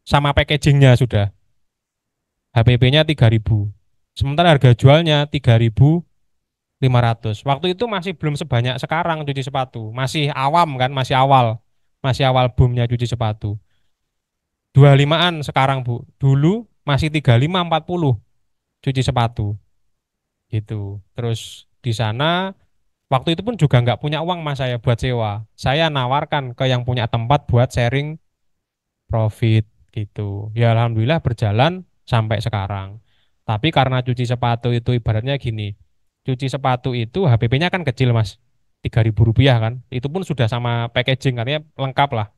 sama packagingnya sudah. HPP-nya 3.000. Sementara harga jualnya 3.500. Waktu itu masih belum sebanyak sekarang cuci sepatu. Masih awam kan, masih awal. Masih awal boomnya cuci sepatu. 25-an sekarang Bu. Dulu masih 35 40 cuci sepatu gitu. Terus di sana waktu itu pun juga nggak punya uang Mas saya buat sewa. Saya nawarkan ke yang punya tempat buat sharing profit gitu. Ya alhamdulillah berjalan sampai sekarang. Tapi karena cuci sepatu itu ibaratnya gini. Cuci sepatu itu HPP-nya kan kecil Mas. 3.000 rupiah kan. Itu pun sudah sama packaging artinya lengkap lah.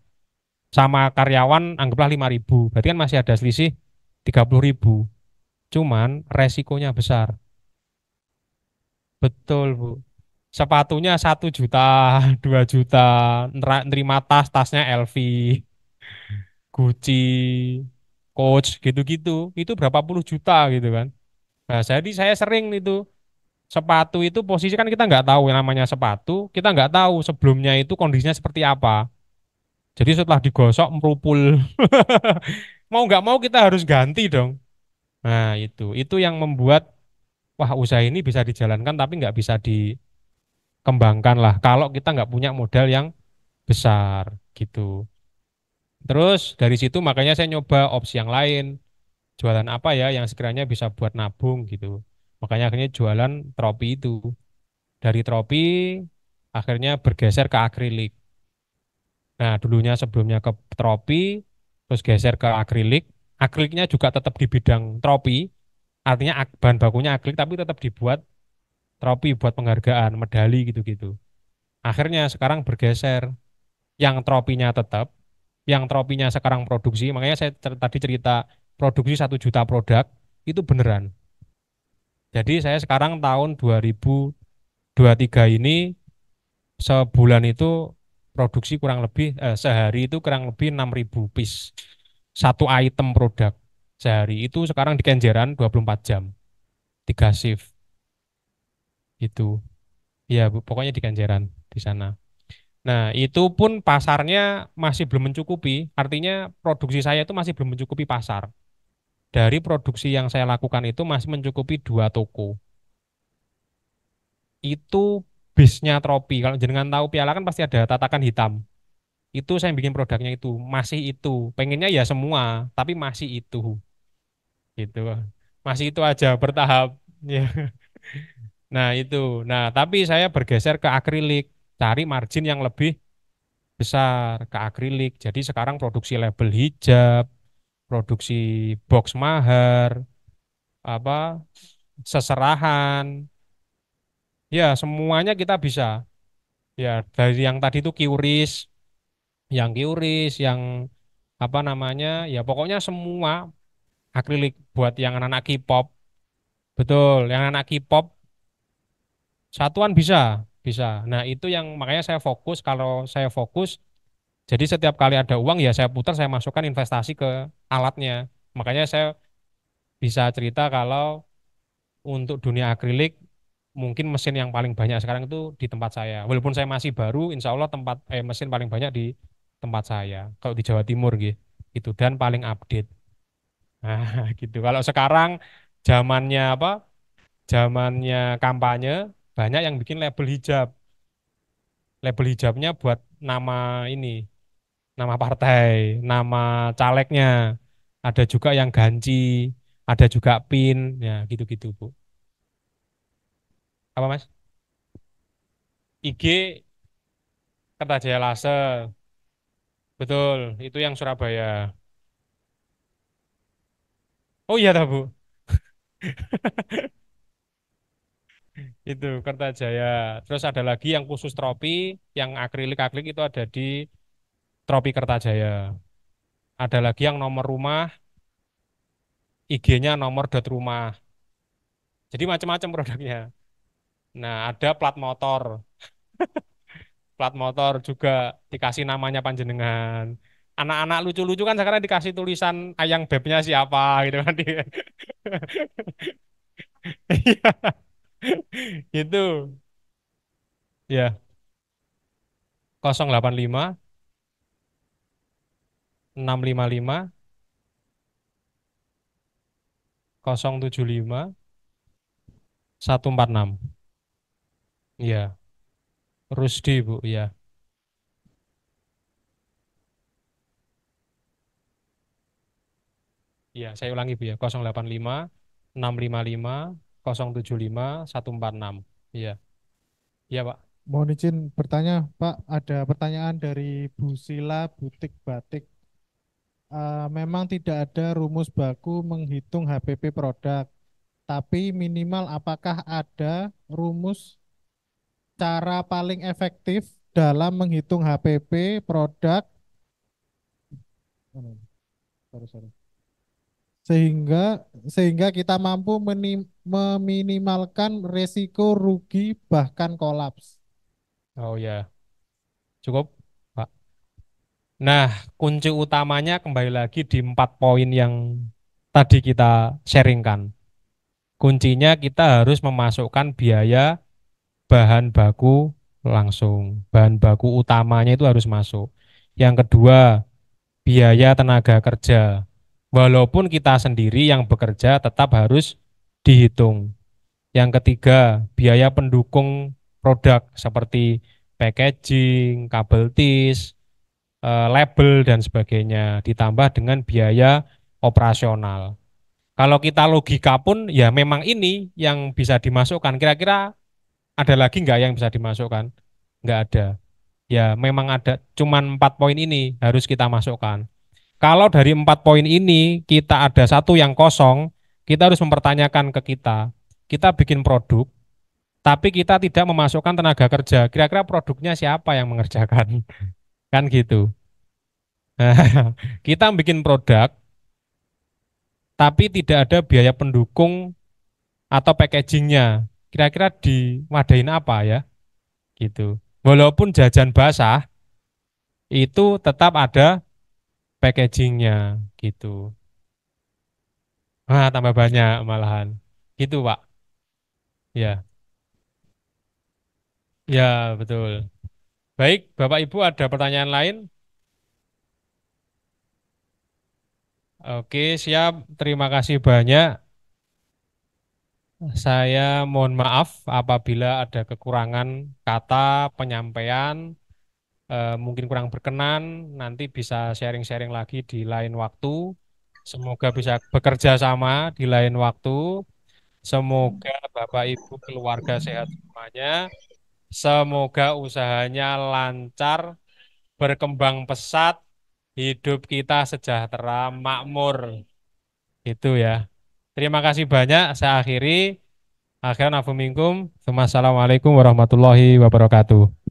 Sama karyawan anggaplah 5.000. Berarti kan masih ada selisih 30.000. Cuman resikonya besar. Betul, Bu. Sepatunya 1 juta, 2 juta, nerima tasnya LV, Gucci, Coach, gitu-gitu. Itu berapa puluh juta gitu kan. Nah, jadi saya sering itu sepatu itu posisi kan kita nggak tahu yang namanya sepatu, kita nggak tahu sebelumnya itu kondisinya seperti apa. Jadi setelah digosok merupul, mau nggak mau kita harus ganti dong. Nah, itu yang membuat wah usaha ini bisa dijalankan tapi nggak bisa dikembangkan lah kalau kita nggak punya modal yang besar gitu. Terus dari situ makanya saya nyoba opsi yang lain, jualan apa ya yang sekiranya bisa buat nabung gitu. Makanya akhirnya jualan tropi itu. Dari tropi akhirnya bergeser ke akrilik. Nah, dulunya sebelumnya ke tropi, terus geser ke akrilik. Akriliknya juga tetap di bidang tropi, artinya bahan bakunya akrilik tapi tetap dibuat tropi buat penghargaan, medali gitu-gitu. Akhirnya sekarang bergeser, yang tropinya tetap, yang tropinya sekarang produksi, makanya saya tadi cerita produksi 1 juta produk, itu beneran. Jadi saya sekarang tahun 2023 ini sebulan itu produksi kurang lebih sehari itu kurang lebih 6.000 piece satu item produk sehari. Itu sekarang di Kenjeran 24 jam 3 shift itu ya Bu, pokoknya di Kenjeran di sana. Nah itu pun pasarnya masih belum mencukupi, artinya produksi saya itu masih belum mencukupi pasar. Dari produksi yang saya lakukan itu masih mencukupi 2 toko. Itu bisnya Tropi. Kalau jenengan tahu piala kan pasti ada tatakan hitam. Itu saya bikin produknya itu, masih itu. Pengennya ya semua, tapi masih itu. Gitu. Masih itu aja bertahap. Ya. Nah, itu. Nah, tapi saya bergeser ke akrilik, cari margin yang lebih besar ke akrilik. Jadi sekarang produksi label hijab, produksi box mahar, apa seserahan, ya semuanya kita bisa. Ya, dari yang tadi itu yang apa namanya, ya pokoknya semua akrilik buat yang anak-anak K-pop, betul, yang anak K-pop satuan bisa, bisa. Nah itu yang makanya saya fokus, kalau saya fokus, jadi setiap kali ada uang ya saya putar, saya masukkan investasi ke alatnya. Makanya saya bisa cerita kalau untuk dunia akrilik, mungkin mesin yang paling banyak sekarang itu di tempat saya. Walaupun saya masih baru, insya Allah mesin paling banyak di tempat saya. Kalau di Jawa Timur gitu, itu dan paling update. Nah, gitu. Kalau sekarang zamannya apa? Zamannya kampanye, banyak yang bikin label hijab. Label hijabnya buat nama ini, nama partai, nama calegnya. Ada juga yang ganci, ada juga pin, ya gitu-gitu, Bu. Apa, Mas? IG Kertajaya Laser. Betul, itu yang Surabaya. Oh iya, dah, Bu. Itu Kertajaya. Terus ada lagi yang khusus tropi, yang akrilik-akrilik itu ada di Tropi Kertajaya. Ada lagi yang nomor rumah, IG-nya nomor dot rumah. Jadi macam-macam produknya. Nah, ada plat motor. Plat motor juga dikasih namanya panjenengan. Anak-anak lucu-lucu kan sekarang dikasih tulisan ayang bebnya siapa gitu kan. Iya. Itu ya 085 655 075 146. Iya, Rusdi Bu, ya. Iya, saya ulangi Bu ya. 085 655 075 146. Iya. Iya, Pak. Mohon izin bertanya, Pak. Ada pertanyaan dari Bu Sila Butik Batik. Memang tidak ada rumus baku menghitung HPP produk, tapi minimal apakah ada rumus cara paling efektif dalam menghitung HPP produk sorry. sehingga kita mampu meminimalkan resiko rugi bahkan kolaps. Oh ya, cukup, Pak. Nah, kunci utamanya kembali lagi di 4 poin yang tadi kita sharingkan. Kuncinya kita harus memasukkan biaya bahan baku langsung. Bahan baku utamanya itu harus masuk. Yang kedua, biaya tenaga kerja. Walaupun kita sendiri yang bekerja tetap harus dihitung. Yang ketiga, biaya pendukung produk seperti packaging, kabel tis, label dan sebagainya, ditambah dengan biaya operasional. Kalau kita logika pun ya memang ini yang bisa dimasukkan. Kira-kira ada lagi nggak yang bisa dimasukkan? Nggak ada. Ya memang ada, cuman 4 poin ini harus kita masukkan. Kalau dari 4 poin ini kita ada satu yang kosong, kita harus mempertanyakan ke kita bikin produk, tapi kita tidak memasukkan tenaga kerja. Kira-kira produknya siapa yang mengerjakan? Kan gitu. Kita bikin produk, tapi tidak ada biaya pendukung atau packagingnya. Kira-kira diwadahin apa ya? Gitu. Walaupun jajan basah, itu tetap ada packagingnya. Gitu. Tambah banyak malahan. Gitu, Pak. Ya, ya betul. Baik, Bapak Ibu ada pertanyaan lain? Oke, siap. Terima kasih banyak. Saya mohon maaf apabila ada kekurangan kata penyampaian, mungkin kurang berkenan. Nanti bisa sharing-sharing lagi di lain waktu. Semoga bisa bekerja sama di lain waktu. Semoga Bapak Ibu keluarga sehat semuanya. Semoga usahanya lancar, berkembang pesat, hidup kita sejahtera, makmur. Itu ya. Terima kasih banyak. Saya akhiri. Akhiran minkum. Assalamualaikum warahmatullahi wabarakatuh.